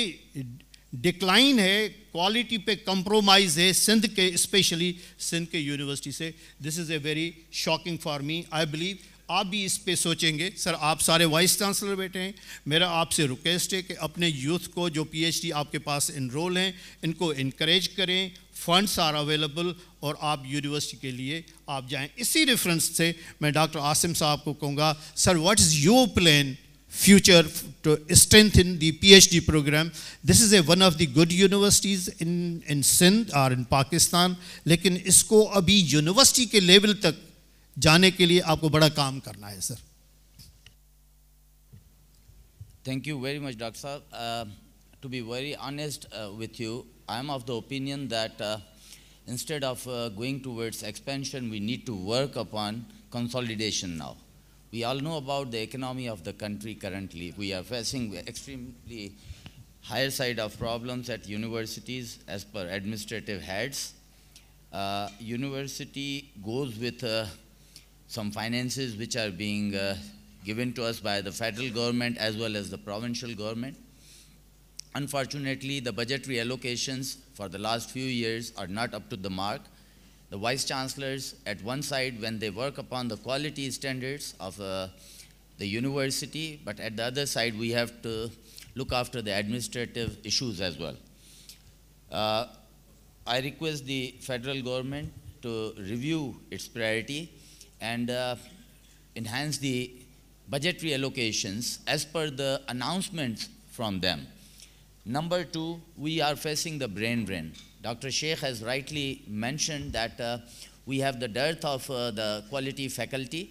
डिक्लाइन है, क्वालिटी पे कंप्रोमाइज़ है सिंध के, स्पेशली सिंध के यूनिवर्सिटी से। This is a very shocking for me. I believe आप भी इस पे सोचेंगे। सर आप सारे वाइस चांसलर बैठे हैं, मेरा आपसे रिक्वेस्ट है कि अपने यूथ को जो PhD आपके पास इनरोल हैं इनको इनकरेज करें, फंड्स आर अवेलेबल और आप यूनिवर्सिटी के लिए आप जाएं। इसी रेफरेंस से मैं डॉक्टर आसिम साहब को कहूँगा, sir what is your plan future to strengthen the PhD program? This is one of the good universities in Sindh or in Pakistan, लेकिन इसको अभी यूनिवर्सिटी के लेवल तक जाने के लिए आपको बड़ा काम करना है sir. Thank you very much, Dr. Saab. To be very honest with you, I am of the opinion that instead of going towards expansion, we need to work upon consolidation now. We all know about the economy of the country currently. We are facing extremely higher side of problems at universities as per administrative heads. University goes with some finances which are being given to us by the federal government as well as the provincial government. Unfortunately, the budgetary allocations for the last few years are not up to the mark. The vice chancellors at one side, when they work upon the quality standards of the university, but at the other side we have to look after the administrative issues as well. I request the federal government to review its priority and enhance the budgetary allocations as per the announcements from them. Number two, we are facing the brain drain. Dr. Sheikh has rightly mentioned that we have the dearth of the quality faculty,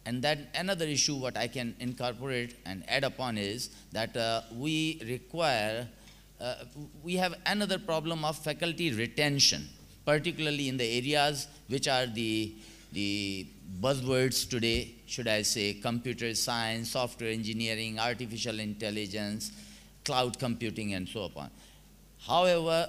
and then another issue what I can incorporate and add upon is that we have another problem of faculty retention, particularly in the areas which are the buzzwords today, should I say, computer science, software engineering, artificial intelligence, cloud computing, and so on. However,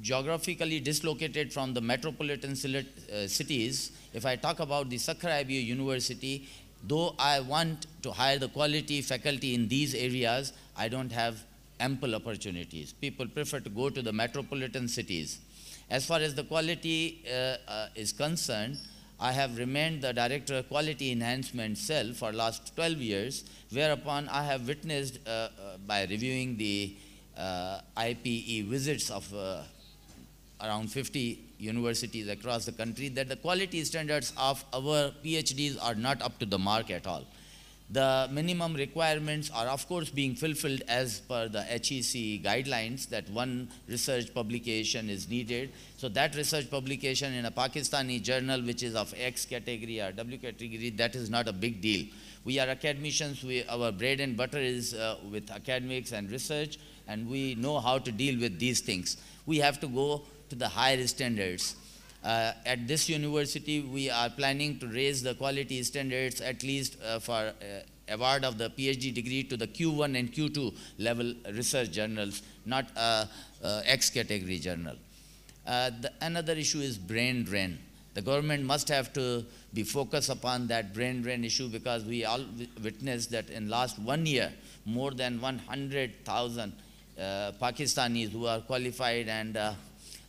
geographically dislocated from the metropolitan cities, if I talk about the Sakhar IBA University, though I want to hire the quality faculty in these areas, I don't have ample opportunities. People prefer to go to the metropolitan cities. As far as the quality is concerned, I have remained the Director of Quality Enhancement Cell for last 12 years, whereupon I have witnessed by reviewing the IPE visits of around 50 universities across the country that the quality standards of our PhDs are not up to the mark at all. The minimum requirements are of course being fulfilled as per the HEC guidelines that one research publication is needed. So that research publication in a Pakistani journal which is of X category or W category, that is not a big deal. We are academicians, our bread and butter is with academics and research, and we know how to deal with these things. We have to go to the higher standards. At this university, we are planning to raise the quality standards at least for award of the PhD degree to the Q1 and Q2 level research journals, not X category journal. Another issue is brain drain. The government must have to be focused upon that brain drain issue, because we all witnessed that in last 1 year, more than 100,000 Pakistanis who are qualified and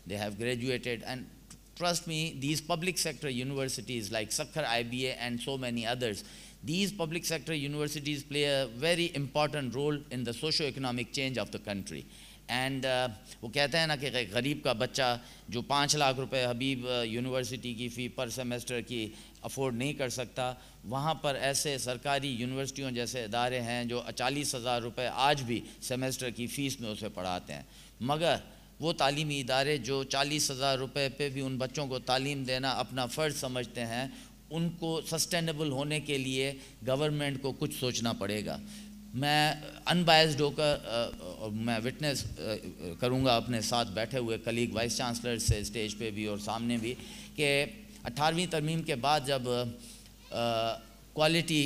they have graduated. And trust me, these public sector universities like Sakhar IBA and so many others, these public sector universities play a very important role in the socio-economic change of the country. And वो कहते हैं ना कि गरीब का बच्चा जो 5 लाख रुपए हबीब यूनिवर्सिटी की फ़ी पर सेमेस्टर की अफोर्ड नहीं कर सकता, वहाँ पर ऐसे सरकारी यूनिवर्सिटियों जैसे इदारे हैं जो 40,000 रुपए आज भी सेमेस्टर की फ़ीस में उसे पढ़ाते हैं, मगर वो तालीमी इदारे जो 40,000 रुपए पे भी उन बच्चों को तालीम देना अपना फ़र्ज़ समझते हैं, उनको सस्टेनेबल होने के लिए गवर्नमेंट को कुछ सोचना पड़ेगा। मैं अनबायस्ड होकर मैं विटनेस करूंगा अपने साथ बैठे हुए कलीग वाइस चांसलर से स्टेज पे भी और सामने भी कि 18वीं तरमीम के बाद जब क्वालिटी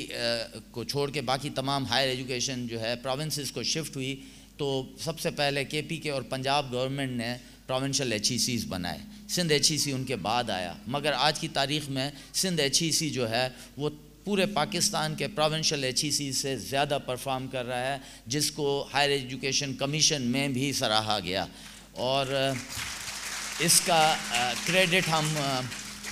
को छोड़ के बाकी तमाम हायर एजुकेशन जो है प्रोविंसेस को शिफ्ट हुई, तो सबसे पहले केपी के और पंजाब गवर्नमेंट ने प्रोविंशियल HECs बनाए। सिंध HEC उनके बाद आया, मगर आज की तारीख़ में सिंध HEC जो है वो पूरे पाकिस्तान के प्रोविंशियल HEC से ज़्यादा परफॉर्म कर रहा है, जिसको हायर एजुकेशन कमीशन में भी सराहा गया। और इसका क्रेडिट हम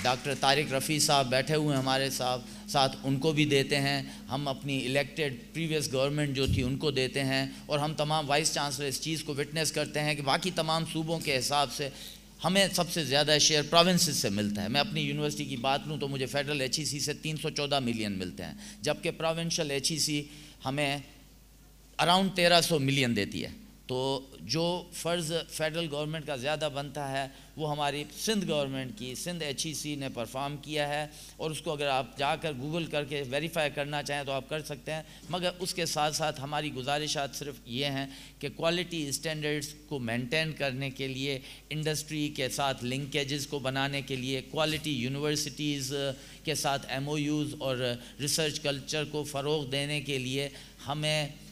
डॉक्टर तारिक रफ़ी साहब बैठे हुए हमारे साथ उनको भी देते हैं, हम अपनी इलेक्टेड प्रीवियस गवर्नमेंट जो थी उनको देते हैं, और हम तमाम वाइस चांसलर इस चीज़ को विटनेस करते हैं कि बाकी तमाम सूबों के हिसाब से हमें सबसे ज़्यादा शेयर प्रोविंसेस से मिलता है। मैं अपनी यूनिवर्सिटी की बात लूँ तो मुझे फेडरल HEC से 314 मिलियन मिलते हैं, जबकि प्रोविंशियल HEC हमें अराउंड 1300 मिलियन देती है। तो जो फ़र्ज़ फेडरल गवर्नमेंट का ज़्यादा बनता है वो हमारी सिंध गवर्नमेंट की सिंध HEC ने परफॉर्म किया है, और उसको अगर आप जाकर गूगल करके वेरीफाई करना चाहें तो आप कर सकते हैं। मगर उसके साथ साथ हमारी गुजारिशात सिर्फ ये हैं कि क्वालिटी स्टैंडर्ड्स को मेंटेन करने के लिए, इंडस्ट्री के साथ लिंकेजेस को बनाने के लिए, क्वालिटी यूनिवर्सिटीज़ के साथ MOUs और रिसर्च कल्चर को फ़रोग़ देने के लिए हमें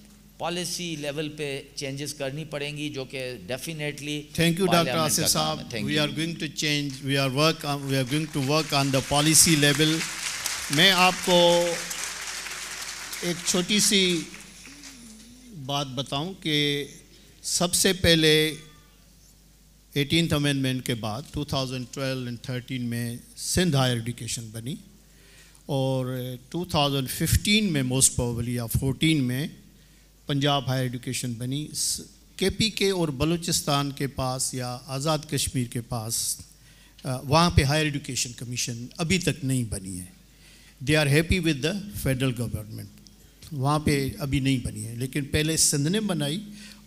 पॉलिसी लेवल पे चेंजेस करनी पड़ेंगी, जो कि definitely thank you doctor Asif साहब, we are going to change, we are going to work on the policy level. मैं आपको एक छोटी सी बात बताऊं कि सबसे पहले 18th अमेंडमेंट के बाद 2012 और 13 में सिंध हायर एजुकेशन बनी, और 2015 में मोस्ट प्रोबेबली या 14 में पंजाब हायर एजुकेशन बनी। KPK और बलूचिस्तान के पास या आज़ाद कश्मीर के पास वहाँ पे हायर एजुकेशन कमीशन अभी तक नहीं बनी है। They are happy with the federal government, वहाँ पे अभी नहीं बनी है, लेकिन पहले सिंध ने बनाई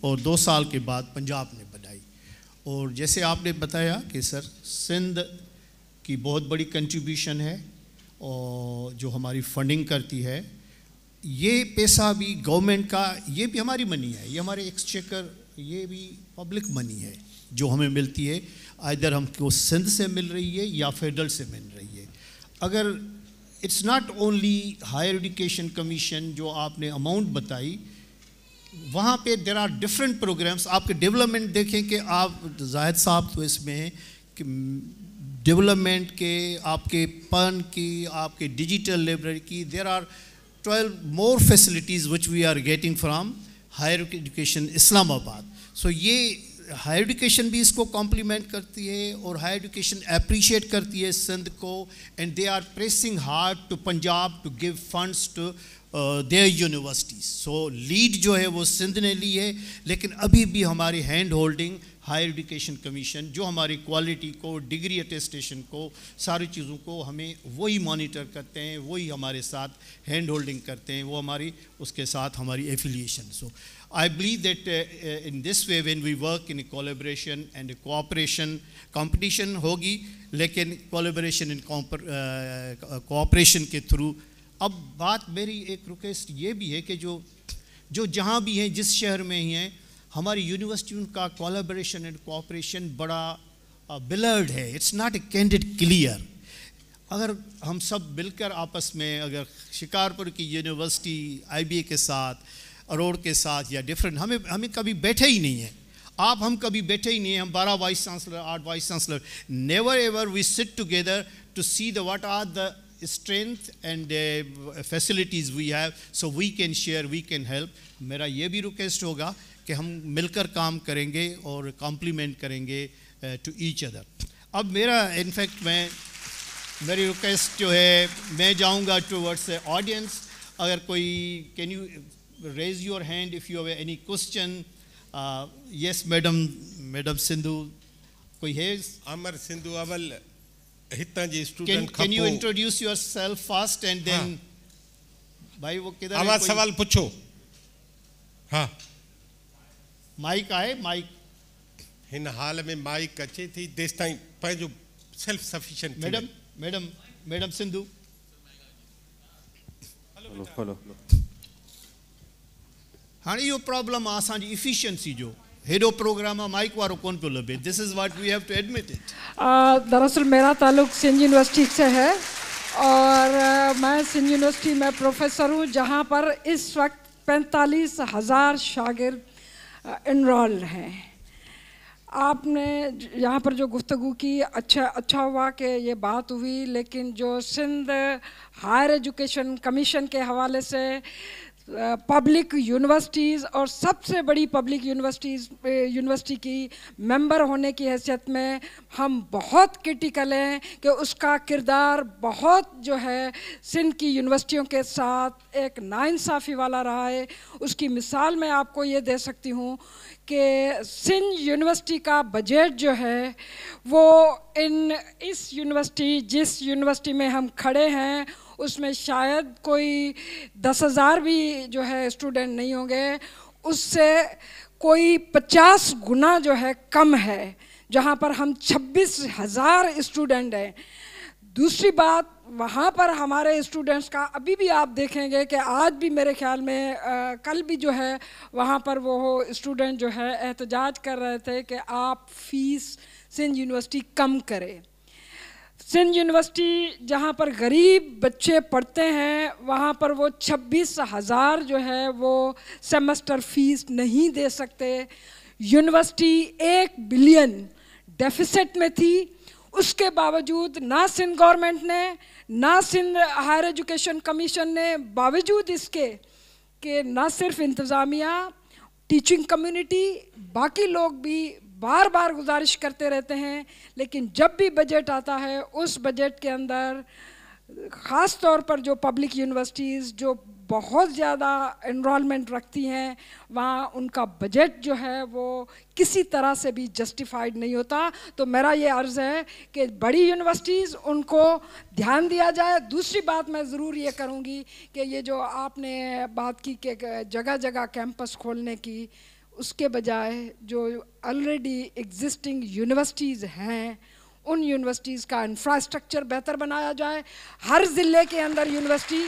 और 2 साल के बाद पंजाब ने बनाई। और जैसे आपने बताया कि सर सिंध की बहुत बड़ी कंट्रीब्यूशन है और जो हमारी फंडिंग करती है, ये पैसा भी गवर्नमेंट का, ये भी हमारी मनी है, ये हमारे एक्सचेकर, ये भी पब्लिक मनी है जो हमें मिलती है, आइदर हमको सिंध से मिल रही है या फेडरल से मिल रही है। अगर it's not only higher education commission जो आपने अमाउंट बताई, वहाँ पे देर आर डिफरेंट प्रोग्राम्स। आपके डेवलपमेंट देखें कि आप जाहिद साहब तो इसमें हैं कि डेवलपमेंट के, आपके पन की, आपके डिजिटल लाइब्रेरी की, there are 12 more facilities which we are getting from higher education Islamabad. So ये हायर एजुकेशन भी इसको कॉम्प्लीमेंट करती है और हायर एजुकेशन अप्रिशिएट करती है सिंध को, and they are pressing hard to Punjab to give funds to their universities. So lead जो है वो सिंध ने ली है, लेकिन अभी भी हमारी hand holding higher education commission जो हमारी क्वालिटी को, डिग्री अटेस्टेशन को, सारी चीज़ों को हमें वही मॉनिटर करते हैं, वही हमारे साथ हैंड होल्डिंग करते हैं, वो हमारी उसके साथ हमारी affiliation. So I believe that in this way when we work in collaboration and cooperation, competition होगी लेकिन कोलैबोरेशन इन कोऑपरेशन के थ्रू। अब बात मेरी एक रिक्वेस्ट ये भी है कि जो जहाँ भी हैं, जिस शहर में ही हैं, हमारी यूनिवर्सिटियों का कोलैबोरेशन एंड कोऑपरेशन बड़ा बिलर्ड है, it's not a candid clear. अगर हम सब मिलकर आपस में, अगर शिकारपुर की यूनिवर्सिटी IBA के साथ, अरोड़ के साथ या डिफरेंट, हमें कभी बैठे ही नहीं है, हम कभी बैठे ही नहीं हैं, हम 12 vice chancellor, 8 vice chancellor, never ever we sit together to see the what are the strength and facilities we have, so we can share, we can help। मेरा ये भी रिक्वेस्ट होगा कि हम मिलकर काम करेंगे और कॉम्प्लीमेंट करेंगे टू ईच अदर। अब मेरा इनफैक्ट मेरी रिक्वेस्ट जो है, मैं जाऊंगा टूवर्ड्स ऑडियंस। अगर कोई, can you raise your hand if you have any question? Yes madam Sindhu, कोई है? अमर सिंधु अवल हितां ji student. Can you introduce yourself first and then? भाई वो किधर है? आवाज सवाल पूछो। हाँ, माइक आहे, माइक हिन हाल में माइक अचे थी, तेसि ताईं पंहिंजो self sufficient. Madam Sindhu. Hello. हाँ, इहो प्रॉब्लम आहे असांजी इफिशिएंसी जो, हेडो प्रोग्राम आहे, माइक वारो कोन पियो लभे। This is what we have to admit it. दरअसल मेरा ताल्लुक सिंध यूनिवर्सिटी से है और मैं सिंध यूनिवर्सिटी में प्रोफेसर हूँ, जहाँ पर इस वक्त 45,000 शागिर्द इनरोल्ड हैं। आपने यहाँ पर जो गुफ्तगू की, अच्छा हुआ कि ये बात हुई, लेकिन जो सिंध हायर एजुकेशन कमीशन के हवाले से पब्लिक यूनिवर्सिटीज़ और सबसे बड़ी पब्लिक यूनिवर्सिटी की मेंबर होने की हैसियत में हम बहुत क्रिटिकल हैं कि उसका किरदार बहुत जो है सिंध की यूनिवर्सिटियों के साथ एक नाइंसाफ़ी वाला रहा है। उसकी मिसाल मैं आपको ये दे सकती हूँ कि सिंध यूनिवर्सिटी का बजट जो है वो इस यूनिवर्सिटी, जिस यूनिवर्सिटी में हम खड़े हैं, उसमें शायद कोई 10,000 भी जो है स्टूडेंट नहीं होंगे, उससे कोई 50 गुना जो है कम है, जहाँ पर हम 26,000 स्टूडेंट हैं। दूसरी बात, वहाँ पर हमारे स्टूडेंट्स का अभी भी आप देखेंगे कि आज भी मेरे ख्याल में कल भी जो है वहाँ पर वो स्टूडेंट जो है एहतजाज कर रहे थे कि आप फीस सिंध यूनिवर्सिटी कम करें। सिंध यूनिवर्सिटी जहाँ पर गरीब बच्चे पढ़ते हैं वहाँ पर वो 26,000 जो है वो सेमेस्टर फीस नहीं दे सकते। यूनिवर्सिटी 1 बिलियन डेफिसिट में थी, उसके बावजूद ना सिंध गवर्नमेंट ने ना सिंध हायर एजुकेशन कमीशन ने, बावजूद इसके कि ना सिर्फ इंतज़ामिया, टीचिंग कम्युनिटी, बाकी लोग भी बार बार गुजारिश करते रहते हैं, लेकिन जब भी बजट आता है उस बजट के अंदर ख़ास तौर पर जो पब्लिक यूनिवर्सिटीज़ जो बहुत ज़्यादा एनरोलमेंट रखती हैं वहाँ उनका बजट जो है वो किसी तरह से भी जस्टिफाइड नहीं होता। तो मेरा ये अर्ज़ है कि बड़ी यूनिवर्सिटीज़ उनको ध्यान दिया जाए। दूसरी बात मैं ज़रूर ये करूँगी कि ये जो आपने बात की कि जगह जगह कैंपस खोलने की, उसके बजाय जो ऑलरेडी एग्जिस्टिंग यूनिवर्सिटीज़ हैं उन यूनिवर्सिटीज़ का इंफ्रास्ट्रक्चर बेहतर बनाया जाए। हर ज़िले के अंदर यूनिवर्सिटी,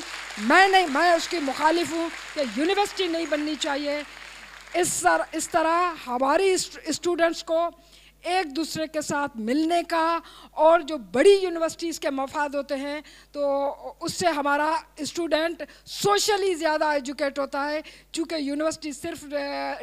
मैं उसकी मुखालिफ हूँ कि यूनिवर्सिटी नहीं बननी चाहिए। इस तरह हमारी स्टूडेंट्स को एक दूसरे के साथ मिलने का और जो बड़ी यूनिवर्सिटीज़ के मफाद होते हैं तो उससे हमारा स्टूडेंट सोशली ज़्यादा एजुकेट होता है। चूँकि यूनिवर्सिटी सिर्फ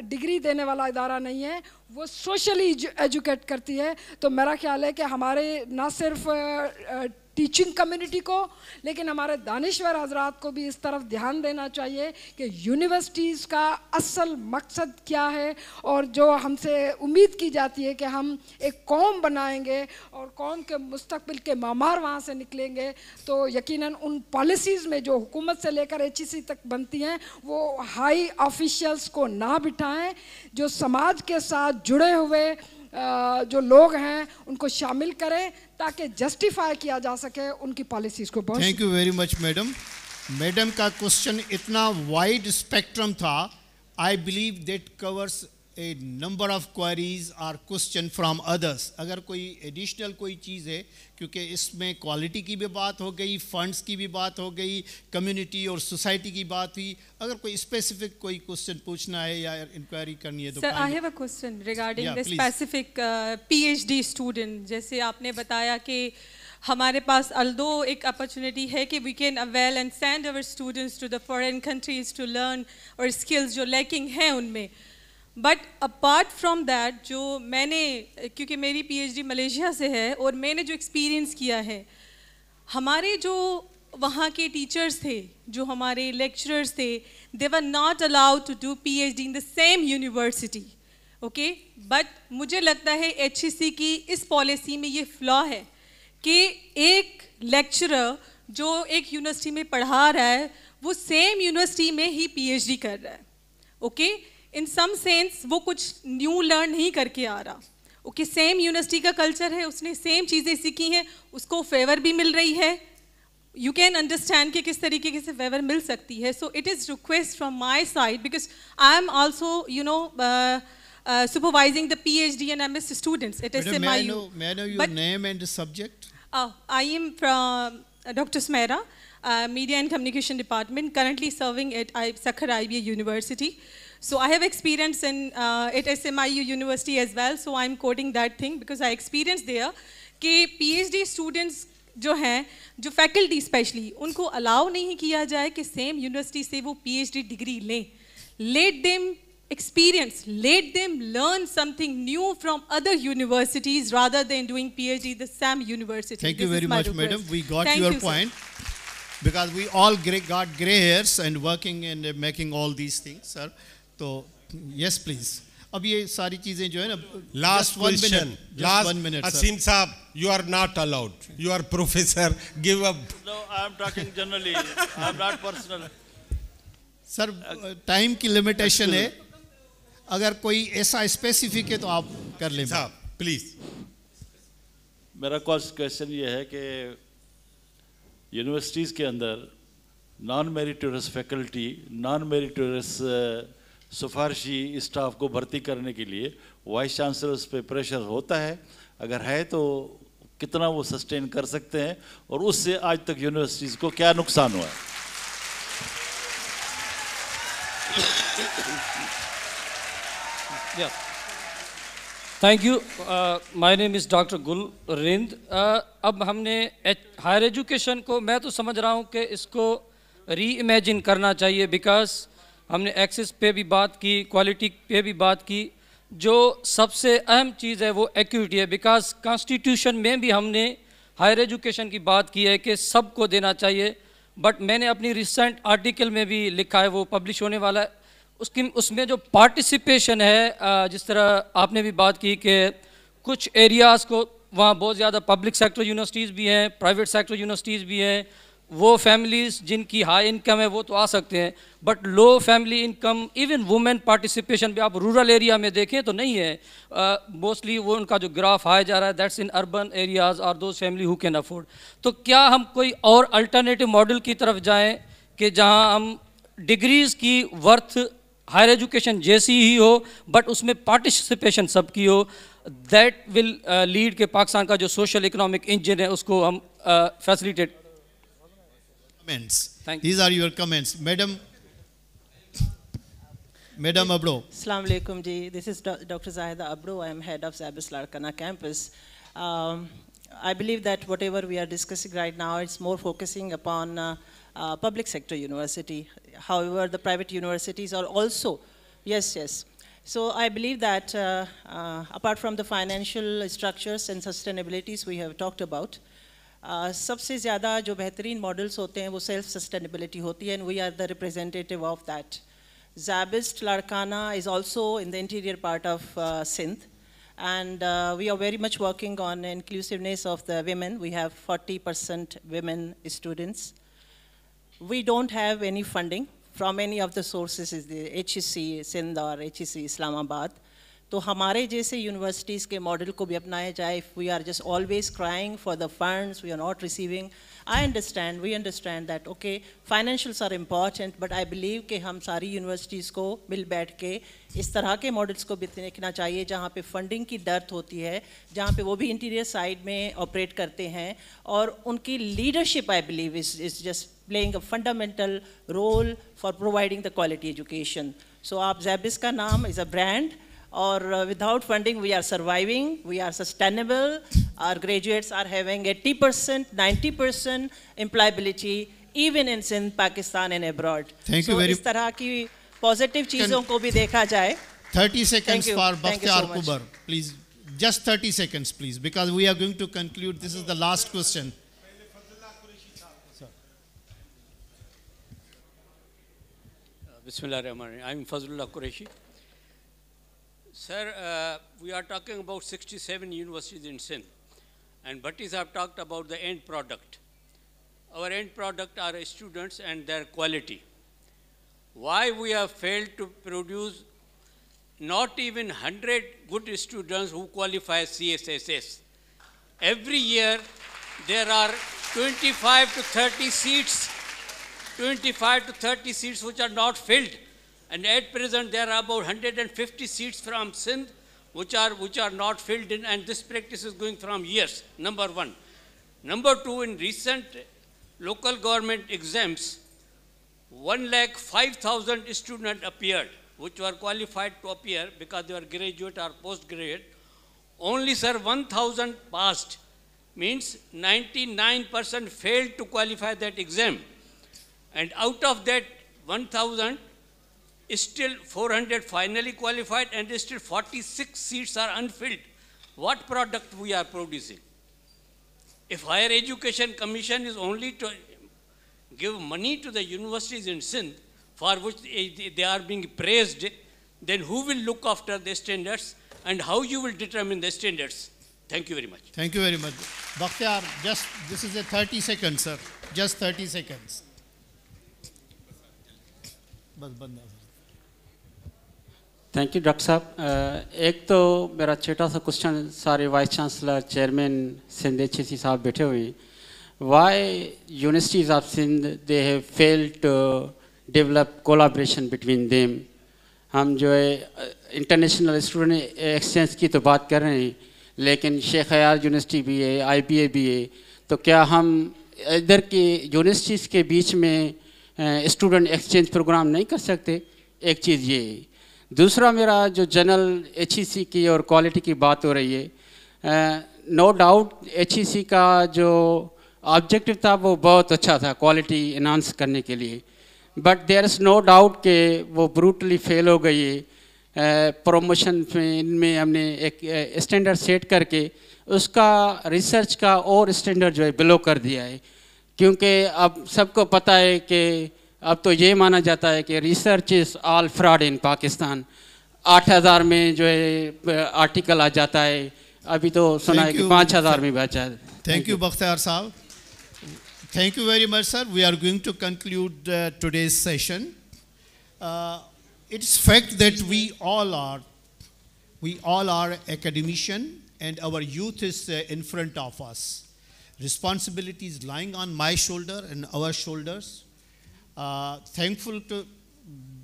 डिग्री देने वाला इदारा नहीं है, वो सोशली एजुकेट करती है। तो मेरा ख्याल है कि हमारे ना सिर्फ टीचिंग कम्युनिटी को लेकिन हमारे दानिश्वर हजरात को भी इस तरफ ध्यान देना चाहिए कि यूनिवर्सिटीज़ का असल मकसद क्या है और जो हमसे उम्मीद की जाती है कि हम एक कौम बनाएंगे और कौम के मुस्तकबिल के मामार वहाँ से निकलेंगे। तो यकीनन उन पॉलिसीज़ में जो हुकूमत से लेकर HEC तक बनती हैं वो हाई ऑफिशियल्स को ना बिठाएं, जो समाज के साथ जुड़े हुए जो लोग हैं उनको शामिल करें ताकि जस्टिफाई किया जा सके उनकी पॉलिसीज़ को। बहुत thank you very much madam. Madam का क्वेश्चन इतना वाइड स्पेक्ट्रम था, आई believe that covers A number of queries और क्वेश्चन फ्रॉम अदर्स। अगर कोई एडिशनल कोई चीज़ है, क्योंकि इसमें क्वालिटी की भी बात हो गई, फंड्स की भी बात हो गई, कम्युनिटी और सोसाइटी की बात हुई, अगर कोई स्पेसिफिक कोई क्वेश्चन पूछना है या इंक्वायरी करनी है तो sir I have a question regarding the specific PhD student. जैसे आपने बताया कि हमारे पास अल्दो एक अपॉर्चुनिटी है कि we can avail and send our students to the foreign countries to learn और स्किल्स जो लैकिंग हैं उनमें, बट अपार्ट फ्रॉम दैट जो मैंने, क्योंकि मेरी PhD मलेशिया से है और मैंने जो एक्सपीरियंस किया है, हमारे जो वहाँ के टीचर्स थे, जो हमारे लेक्चरर्स थे, they were not allowed to do PhD in the same university. Okay, but मुझे लगता है HEC की इस पॉलिसी में ये फ्लॉ है कि एक लेक्चरर जो एक यूनिवर्सिटी में पढ़ा रहा है वो सेम यूनिवर्सिटी में ही PhD कर रहा है। ओके, इन सम सेंस वो कुछ न्यू लर्न नहीं करके आ रहा। ओके, सेम यूनिवर्सिटी का कल्चर है, उसने सेम चीज़ें सीखी हैं, उसको फेवर भी मिल रही है। यू कैन अंडरस्टैंड कि किस तरीके से फेवर मिल सकती है। So it is request from my side because I am also supervising the PhD and MS students at SMIU. May I know your name and subject? I am from Dr. Smera, Media and Communication Department, currently serving at Sakhar IBA University. So I have experience in at SMIU University as well. So I'm quoting that thing because I experienced there कि PhD students जो हैं, जो faculty specially, उनको allow नहीं किया जाए कि same university से वो PhD डिग्री लें। Let them experience, let them learn something new from other universities rather than doing PhD the same university. Thank you very much, madam. We got your point. Because we all got grey hairs and working and making all these things, sir. So, yes, please. अब ये सारी चीजें जो है ना, last question, last 1 minute, Asim Saab, you are not allowed. You are professor. Give up. No, I am talking generally. I am not personal. Sir, time की limitation है, अगर कोई ऐसा स्पेसिफिक है तो आप कर लें साहब, प्लीज। मेरा क्वेश्चन ये है कि यूनिवर्सिटीज़ के अंदर non meritorious faculty, non meritorious सिफारशी स्टाफ को भर्ती करने के लिए वाइस चांसलर्स पे प्रेशर होता है? अगर है तो कितना वो सस्टेन कर सकते हैं और उससे आज तक यूनिवर्सिटीज़ को क्या नुकसान हुआ है? Yeah. Thank you. My name is doctor गुल रिंद. अब हमने हायर एजुकेशन को, मैं तो समझ रहा हूँ कि इसको री इमेजिन करना चाहिए, बिकॉज हमने एक्सेस पे भी बात की, क्वालिटी पे भी बात की. जो सबसे अहम चीज़ है वो एक्यूटी है, बिकॉज कॉन्स्टिट्यूशन में भी हमने हायर एजुकेशन की बात की है कि सबको देना चाहिए. बट मैंने अपनी रिसेंट आर्टिकल में भी लिखा है, वो पब्लिश होने वाला है, उसमें जो पार्टिसिपेशन है, जिस तरह आपने भी बात की कि कुछ एरियाज़ को वहाँ बहुत ज़्यादा पब्लिक सेक्टर यूनिवर्सिटीज़ भी हैं, प्राइवेट सेक्टर यूनिवर्सिटीज़ भी हैं, वो फैमिलीज़ जिनकी हाई इनकम है वो तो आ सकते हैं, but low family income, even women participation भी आप रूरल एरिया में देखें तो नहीं है. मोस्टली वो उनका जो ग्राफ आया जा रहा है दैट्स इन अर्बन एरियाज़ और those family who can afford. तो क्या हम कोई और अल्टरनेटिव मॉडल की तरफ जाएँ कि जहाँ हम डिग्रीज़ की वर्थ हायर एजुकेशन जैसी ही हो बट उसमें पार्टिसिपेशन सबकी हो, दैट विल लीड के पाकिस्तान का जो सोशल इकोनॉमिक इंजन है उसको हम facilitate. Comments. These are your comments, Madam Abdo. Assalamu alaikum ji. This is Dr. Zahida Abdo. I am head of Zabis Larkana campus. I believe that whatever we are discussing right now, it's more focusing upon public sector university. However, the private universities are also, yes. So I believe that apart from the financial structures and sustainabilities we have talked about, सबसे ज़्यादा जो बेहतरीन models होते हैं वो self sustainability होती है, and we are the representative of that. Zabist Larkana is also in the interior part of Sindh, and we are very much working on inclusiveness of the women. We have 40% women students. We don't have any funding from any of the sources, is the HEC Sindh or HEC Islamabad. तो हमारे जैसे universities के model को भी अपनाया जाए. If we are just always crying for the funds, we are not receiving. We understand that, okay, financials are important, but I believe कि हम सारी यूनिवर्सिटीज़ को मिल बैठ के इस तरह के मॉडल्स को भी देखना चाहिए जहाँ पे फंडिंग की डर्थ होती है, जहाँ पे वो भी इंटीरियर साइड में ऑपरेट करते हैं, और उनकी leadership I believe is just playing a fundamental role for providing the quality education. So आप Zabis का नाम is a brand, or without funding we are surviving, we are sustainable, our graduates are having 80%, 90% employability even in Sindh, Pakistan and abroad. Thank you very much. इस तरह की positive चीज़ों को भी देखा जाए. 30 seconds for Bakhtiar Kubar, please. Just 30 seconds, please, because we are going to conclude. This is the last question. Bismillahirrahmanirrahim. I'm Fazlullah Qureshi. Sir, we are talking about 67 universities in Sindh, and Bhattis have talked about the end product. Our end product are students and their quality. Why we have failed to produce not even 100 good students who qualify CSSS? Every year there are 25 to 30 seats which are not filled. And at present there are about 150 seats from Sindh which are not filled in, and this practice is going from years, number one. Number two, in recent local government exams, 105,000 students appeared, which were qualified to appear because they were graduate or postgraduate. Only, sir, 1,000 passed, means 99% failed to qualify that exam. And out of that 1,000, still 400 finally qualified, and still 46 seats are unfilled. What product we are producing? If Higher Education Commission is only to give money to the universities in Sindh, for which they are being praised, then who will look after the standards, and how you will determine the standards? Thank you very much. Thank you very much. Bakhtiar, this is a 30 seconds, sir. Just 30 seconds. Thank you doctor साहब. एक तो मेरा छोटा सा question सारे vice chancellor, chairman Sindh HEC साहब बैठे हुए हैं. Why universities of Sindh, they have failed to develop collaboration between them? हम जो है इंटरनेशनल स्टूडेंट एक्सचेंज की तो बात कर रहे हैं, लेकिन शेख हयात यूनिवर्सिटी भी है, IPA भी है, तो क्या हम इधर की यूनिवर्सिटीज़ के बीच में स्टूडेंट एक्सचेंज प्रोग्राम नहीं कर सकते? एक चीज़ ये है. दूसरा मेरा जो जनरल HEC की और क्वालिटी की बात हो रही है, नो डाउट HEC का जो ऑब्जेक्टिव था वो बहुत अच्छा था क्वालिटी इन्हांस करने के लिए, but there is no doubt कि वो ब्रूटली फेल हो गई है। प्रमोशन में हमने एक स्टैंडर्ड सेट करके उसका रिसर्च का और स्टैंडर्ड जो है बिलो कर दिया है, क्योंकि अब सबको पता है कि अब तो ये माना जाता है कि research is all fraud in Pakistan. 8000 में जो है आर्टिकल आ जाता है, अभी तो सुना है कि 5000 में बचा है। थैंक यू बख्तियार साहब, thank you very much, sir. We are going to conclude today's session. It's fact that we all are academician, and our youth is in front of us. Responsibility is lying on my shoulder and our shoulders. Thankful to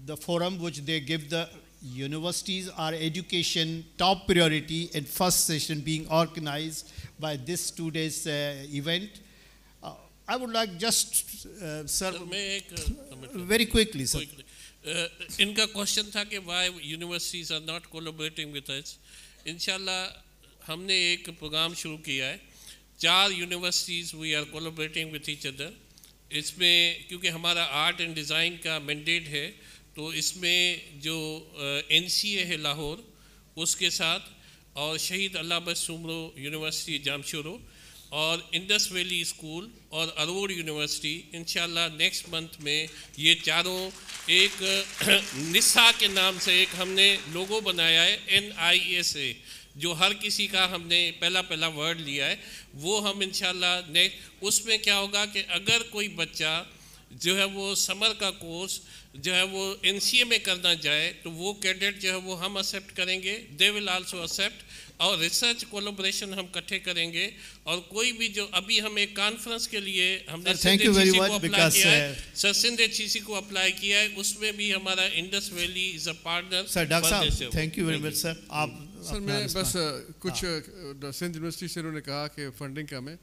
the forum which they give the universities, our education top priority, and first session being organized by this 2 days event. I would like just, sir, very quickly, sir. इनका question था कि why universities are not collaborating with us. इंशाल्लाह हमने एक programme शुरू किया है, 4 universities we are collaborating with each other. इसमें क्योंकि हमारा आर्ट एंड डिज़ाइन का मैंडेट है, तो इसमें जो NCA है लाहौर उसके साथ, और शहीद अल्लामा सुमरो यूनिवर्सिटी जामशोरो, और इंडस वैली स्कूल और अरोड़ यूनिवर्सिटी, इंशाल्लाह नेक्स्ट मंथ में ये चारों एक निस्सा के नाम से एक हमने लोगो बनाया है, NISA, जो हर किसी का हमने पहला वर्ड लिया है, वो हम इंशाल्लाह नेक्स्ट उसमें क्या होगा कि अगर कोई बच्चा जो है वो समर का कोर्स जो है वो NCA में करना जाए तो वो कैडेट जो है वो हम एक्सेप्ट करेंगे, दे विल आल्सो एक्सेप्ट, और रिसर्च कोलैबोरेशन हम इकट्ठे करेंगे। और कोई भी जो अभी हम एक कॉन्फ्रेंस के लिए हमने सिंध HEC को अप्लाई किया है, सर सिंध HEC को अप्लाई किया है, उसमें भी हमारा Indus valley is a partner. Sir doctor साहब thank you very much sir. आप सर मैं बस कुछ सिंध यूनिवर्सिटी से उन्होंने कहा कि फंडिंग कम है।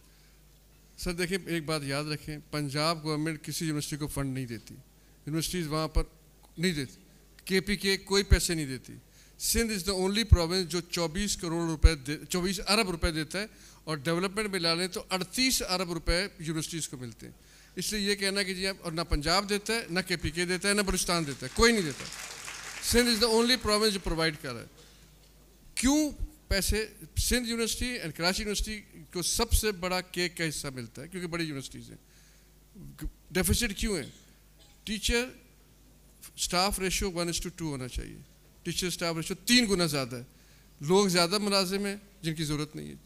सर देखिए एक बात याद रखें, पंजाब गवर्नमेंट किसी यूनिवर्सिटी को फंड नहीं देती, यूनिवर्सिटीज़ वहाँ पर नहीं देती, KPK कोई पैसे नहीं देती। Sindh is the only province जो 24 अरब रुपए देता है, और डेवलपमेंट में ला लें तो 38 अरब रुपए यूनिवर्सिटीज़ को मिलते हैं। इसलिए ये कहना कि जी आप, और ना पंजाब देता है, ना KPK देता है, ना बलूचिस्तान देता है, कोई नहीं देता। Sindh is the only province जो प्रोवाइड कर रहा है। क्यों पैसे Sindh university and Karachi university को सबसे बड़ा केक का हिस्सा मिलता है? क्योंकि बड़ी यूनिवर्सिटीज़ हैं। डेफिसिट क्यों है? टीचर स्टाफ रेशो 1:2 होना चाहिए, टीचर स्टाफ रेशो 3 गुना ज़्यादा है, लोग ज़्यादा मुलाजिम हैं जिनकी ज़रूरत नहीं है।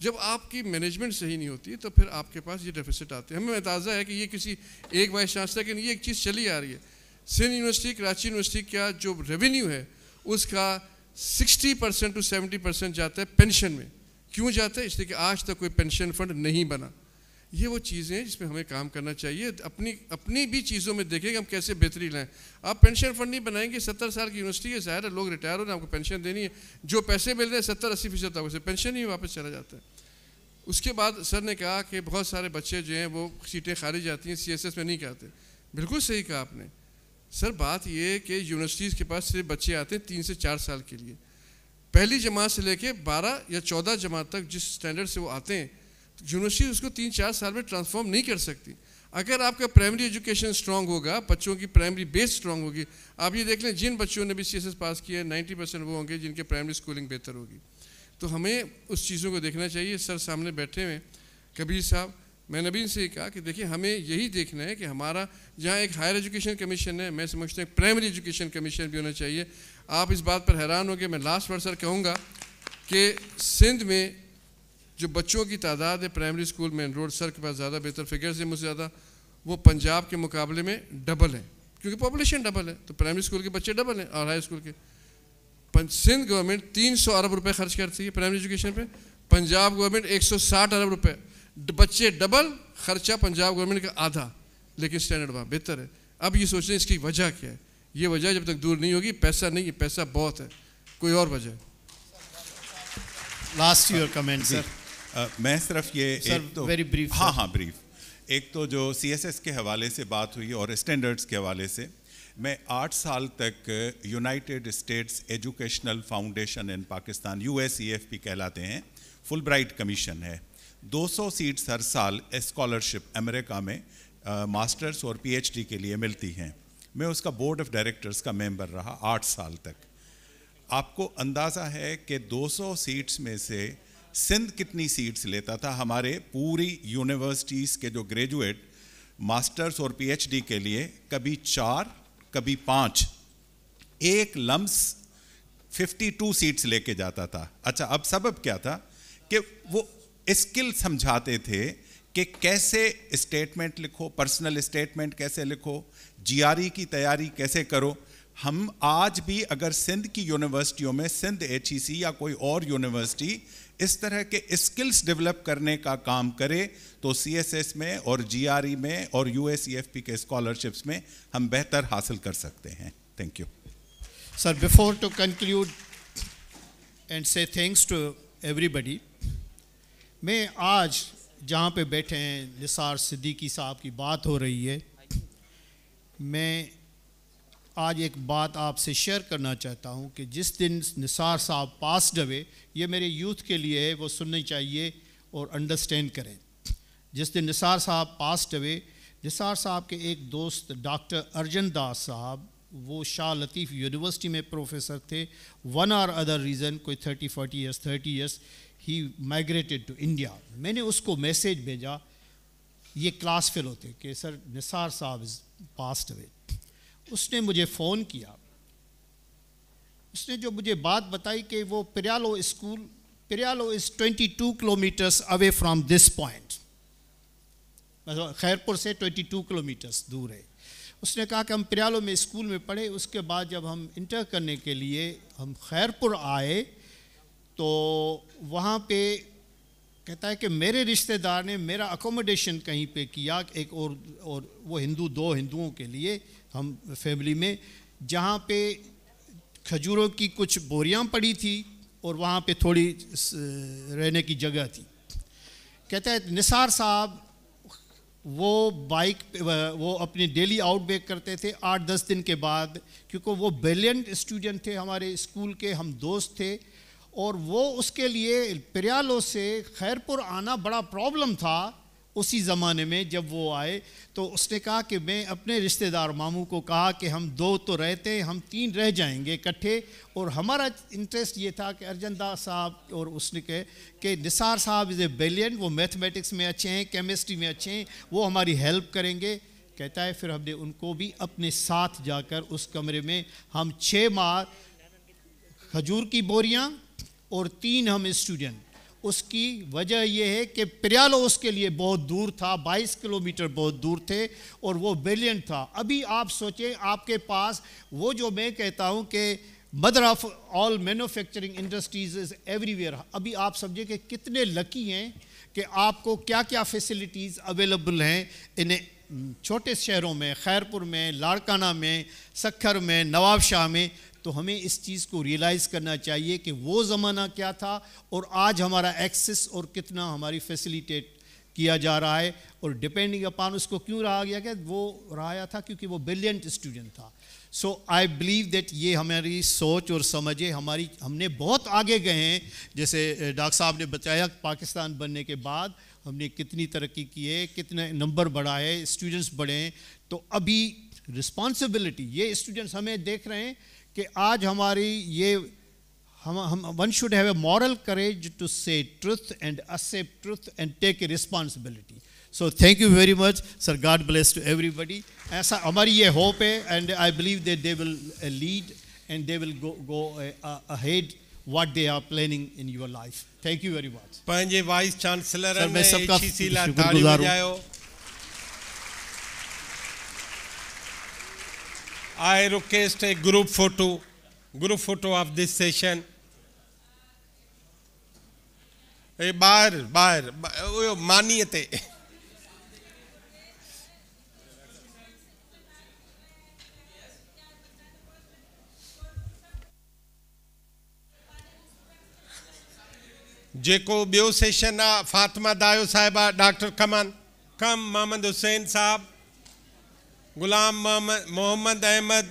जब आपकी मैनेजमेंट सही नहीं होती तो फिर आपके पास ये डेफिसिट आते हैं। हमें अंदाज़ा है कि ये किसी एक वाइस चांसलर के नहीं, ये एक चीज़ चली आ रही है। सिंध यूनिवर्सिटी कराची यूनिवर्सिटी का जो रेवेन्यू है उसका 60% to 70% जाता है पेंशन में। क्यों जाता है? इसलिए कि आज तक कोई पेंशन फंड नहीं बना। ये वो चीज़ें हैं जिसमें हमें काम करना चाहिए। अपनी भी चीज़ों में देखें कि हम कैसे बेहतरी लाएं। आप पेंशन फंड नहीं बनाएंगे, 70 साल की यूनिवर्सिटी है, ज़ाहिर है लोग रिटायर हो रहे हैं, आपको पेंशन देनी है, जो पैसे मिल रहे हैं 70-80% तक उसे पेंशन ही वापस चला जाता है। उसके बाद सर ने कहा कि बहुत सारे बच्चे जो हैं वो सीटें खारिज जाती हैं, CSS में नहीं कहते। बिल्कुल सही कहा आपने सर। बात ये है कि यूनिवर्सिटीज़ के पास सिर्फ बच्चे आते हैं 3 से 4 साल के लिए। पहली जमात से लेके 12 या 14 जमात तक जिस स्टैंडर्ड से वो आते हैं, यूनिवर्सिटी उसको 3-4 साल में ट्रांसफॉर्म नहीं कर सकती। अगर आपका प्राइमरी एजुकेशन स्ट्रॉन्ग होगा, बच्चों की प्राइमरी बेस स्ट्रॉन्ग होगी। आप ये देख लें जिन बच्चों ने भी CSS पास किया है 90% वो होंगे जिनके प्राइमरी स्कूलिंग बेहतर होगी। तो हमें उस चीज़ों को देखना चाहिए। सर सामने बैठे हुए कबीर साहब, मैंने भी इनसे कहा कि देखिए हमें यही देखना है कि हमारा जहाँ एक हायर एजुकेशन कमीशन है, मैं समझता हूँ प्राइमरी एजुकेशन कमीशन भी होना चाहिए। आप इस बात पर हैरान होंगे, मैं लास्ट वर्ड सर कहूँगा कि सिंध में जो बच्चों की तादाद है प्राइमरी स्कूल में एनरोल्ड, सर के पास ज़्यादा बेहतर फिगर्स है मुझसे ज़्यादा, वो पंजाब के मुकाबले में डबल है, क्योंकि पॉपुलेशन डबल है तो प्राइमरी स्कूल के बच्चे डबल हैं और हाई स्कूल के। सिंध गवर्नमेंट 300 अरब रुपए खर्च करती है प्राइमरी एजुकेशन पे, पंजाब गवर्नमेंट 160 अरब रुपए। बच्चे डबल, खर्चा पंजाब गवर्नमेंट का आधा, लेकिन स्टैंडर्ड वहाँ बेहतर है। अब ये सोचें इसकी वजह क्या है? ये वजह जब तक दूर नहीं होगी, पैसा नहीं है, पैसा बहुत है, कोई और वजह है। Last your comment sir. मैं सिर्फ ये एक तो वेरी ब्रीफ। हाँ ब्रीफ। एक तो जो CSS के हवाले से बात हुई और स्टैंडर्ड्स के हवाले से, मैं 8 साल तक यूनाइटेड स्टेट्स एजुकेशनल फाउंडेशन इन पाकिस्तान, USEFP कहलाते हैं, फुल ब्राइट कमीशन है। 200 सीट्स हर साल स्कॉलरशिप अमेरिका में मास्टर्स और PhD के लिए मिलती हैं। मैं उसका बोर्ड ऑफ डायरेक्टर्स का मेंबर रहा 8 साल तक। आपको अंदाज़ा है कि 200 सीट्स में से सिंध कितनी सीट्स लेता था? हमारे पूरी यूनिवर्सिटीज़ के जो ग्रेजुएट मास्टर्स और PhD के लिए कभी 4 कभी 5, एक लम्स 52 सीट्स लेके जाता था। अच्छा, अब सबब क्या था कि वो स्किल समझाते थे कि कैसे स्टेटमेंट लिखो, पर्सनल स्टेटमेंट कैसे लिखो, GRE की तैयारी कैसे करो। हम आज भी अगर सिंध की यूनिवर्सिटियों में, सिंध HEC या कोई और यूनिवर्सिटी इस तरह के स्किल्स डेवलप करने का काम करे तो CSS में और GRE में और USEFP के स्कॉलरशिप्स में हम बेहतर हासिल कर सकते हैं। Thank you sir. Before to conclude and say thanks to everybody, मैं आज जहाँ पे बैठे हैं निसार सिद्दीकी साहब की बात हो रही है, मैं आज एक बात आपसे शेयर करना चाहता हूँ कि जिस दिन निसार साहब पास्ड अवे, ये मेरे यूथ के लिए है, वो सुननी चाहिए और अंडरस्टैंड करें। जिस दिन निसार साहब पास्ड अवे, निसार साहब के एक दोस्त डॉक्टर अर्जन दास साहब, वो शाह लतीफ़ यूनिवर्सिटी में प्रोफेसर थे। वन और अदर रीज़न, कोई 30 ईयर्स ही माइग्रेटेड टू इंडिया। मैंने उसको मैसेज भेजा, ये क्लास फेलो थे, कि सर निसार साहब इज़ पास्ड अवे। उसने मुझे फ़ोन किया, उसने जो मुझे बात बताई कि वो Piryalo school, Piryalo is 22 kilometres away from this point, मतलब खैरपुर से 22 किलोमीटर्स दूर है। उसने कहा कि हम पिरियालो में स्कूल में पढ़े, उसके बाद जब हम इंटर करने के लिए हम खैरपुर आए तो वहाँ पे कहता है कि मेरे रिश्तेदार ने मेरा अकोमोडेशन कहीं पे किया, एक और वो दो हिंदुओं के लिए हम फैमिली में, जहाँ पे खजूरों की कुछ बोरियां पड़ी थी और वहाँ पे थोड़ी रहने की जगह थी। कहता है निसार साहब वो बाइक, वो अपनी डेली आउटबैक करते थे 8-10 दिन के बाद, क्योंकि वो ब्रिलियंट स्टूडेंट थे, हमारे स्कूल के हम दोस्त थे, और वो उसके लिए पिरियालो से खैरपुर आना बड़ा प्रॉब्लम था उसी ज़माने में जब वो आए। तो उसने कहा कि मैं अपने रिश्तेदार मामू को कहा कि हम 2 तो रहते हैं, हम 3 रह जाएंगे इकट्ठे, और हमारा इंटरेस्ट ये था कि अर्जन दास साहब, और उसने कहे कि निसार साहब इज़ ए ब्रिलियंट, वो मैथमेटिक्स में अच्छे हैं, केमिस्ट्री में अच्छे हैं, वो हमारी हेल्प करेंगे। कहता है फिर हमने उनको भी अपने साथ जाकर उस कमरे में हम 6 माह खजूर की बोरियां और 3 हम स्टूडेंट। उसकी वजह यह है कि पिरियालो उसके लिए बहुत दूर था, 22 किलोमीटर बहुत दूर थे, और वो ब्रिलियंट था। अभी आप सोचें, आपके पास वो जो मैं कहता हूँ कि mother of all manufacturing industries is everywhere. अभी आप समझे कि कितने लकी हैं कि आपको क्या क्या फैसिलिटीज़ अवेलेबल हैं इन छोटे शहरों में, खैरपुर में, लाड़काना में, सखर में, नवाबशाह में। तो हमें इस चीज़ को रियलाइज़ करना चाहिए कि वो ज़माना क्या था और आज हमारा एक्सेस और कितना हमारी फैसिलिटेट किया जा रहा है, और डिपेंडिंग अपॉन उसको क्यों रहा गया कि वो रहा था क्योंकि वो ब्रिलियंट स्टूडेंट था। सो आई बिलीव दैट ये हमारी सोच और समझे हमारी, हमने बहुत आगे गए हैं। जैसे डॉक्टर साहब ने बताया पाकिस्तान बनने के बाद हमने कितनी तरक्की की है, कितने नंबर बढ़ा है, स्टूडेंट्स बढ़े हैं। तो अभी रिस्पॉन्सिबिलिटी, ये स्टूडेंट्स हमें देख रहे हैं कि आज हमारी ये हम one should have a moral courage to say truth and accept truth and take a responsibility. So thank you very much sir, God bless to everybody. ऐसा हमारी ये होप है, and I believe that they will lead and they will go ahead what they are planning in your life. Thank you very much. पंहिंजे vice chancellor मैं सबका शुक्रगुजार हूं। I request a group photo of this session. ए बाहर वो मानियते जेको बियो session आ फातिमा दायो साहिबा, डॉक्टर कम मोहम्मद हुसैन साहब, गुलाम मोहम्मद अहमद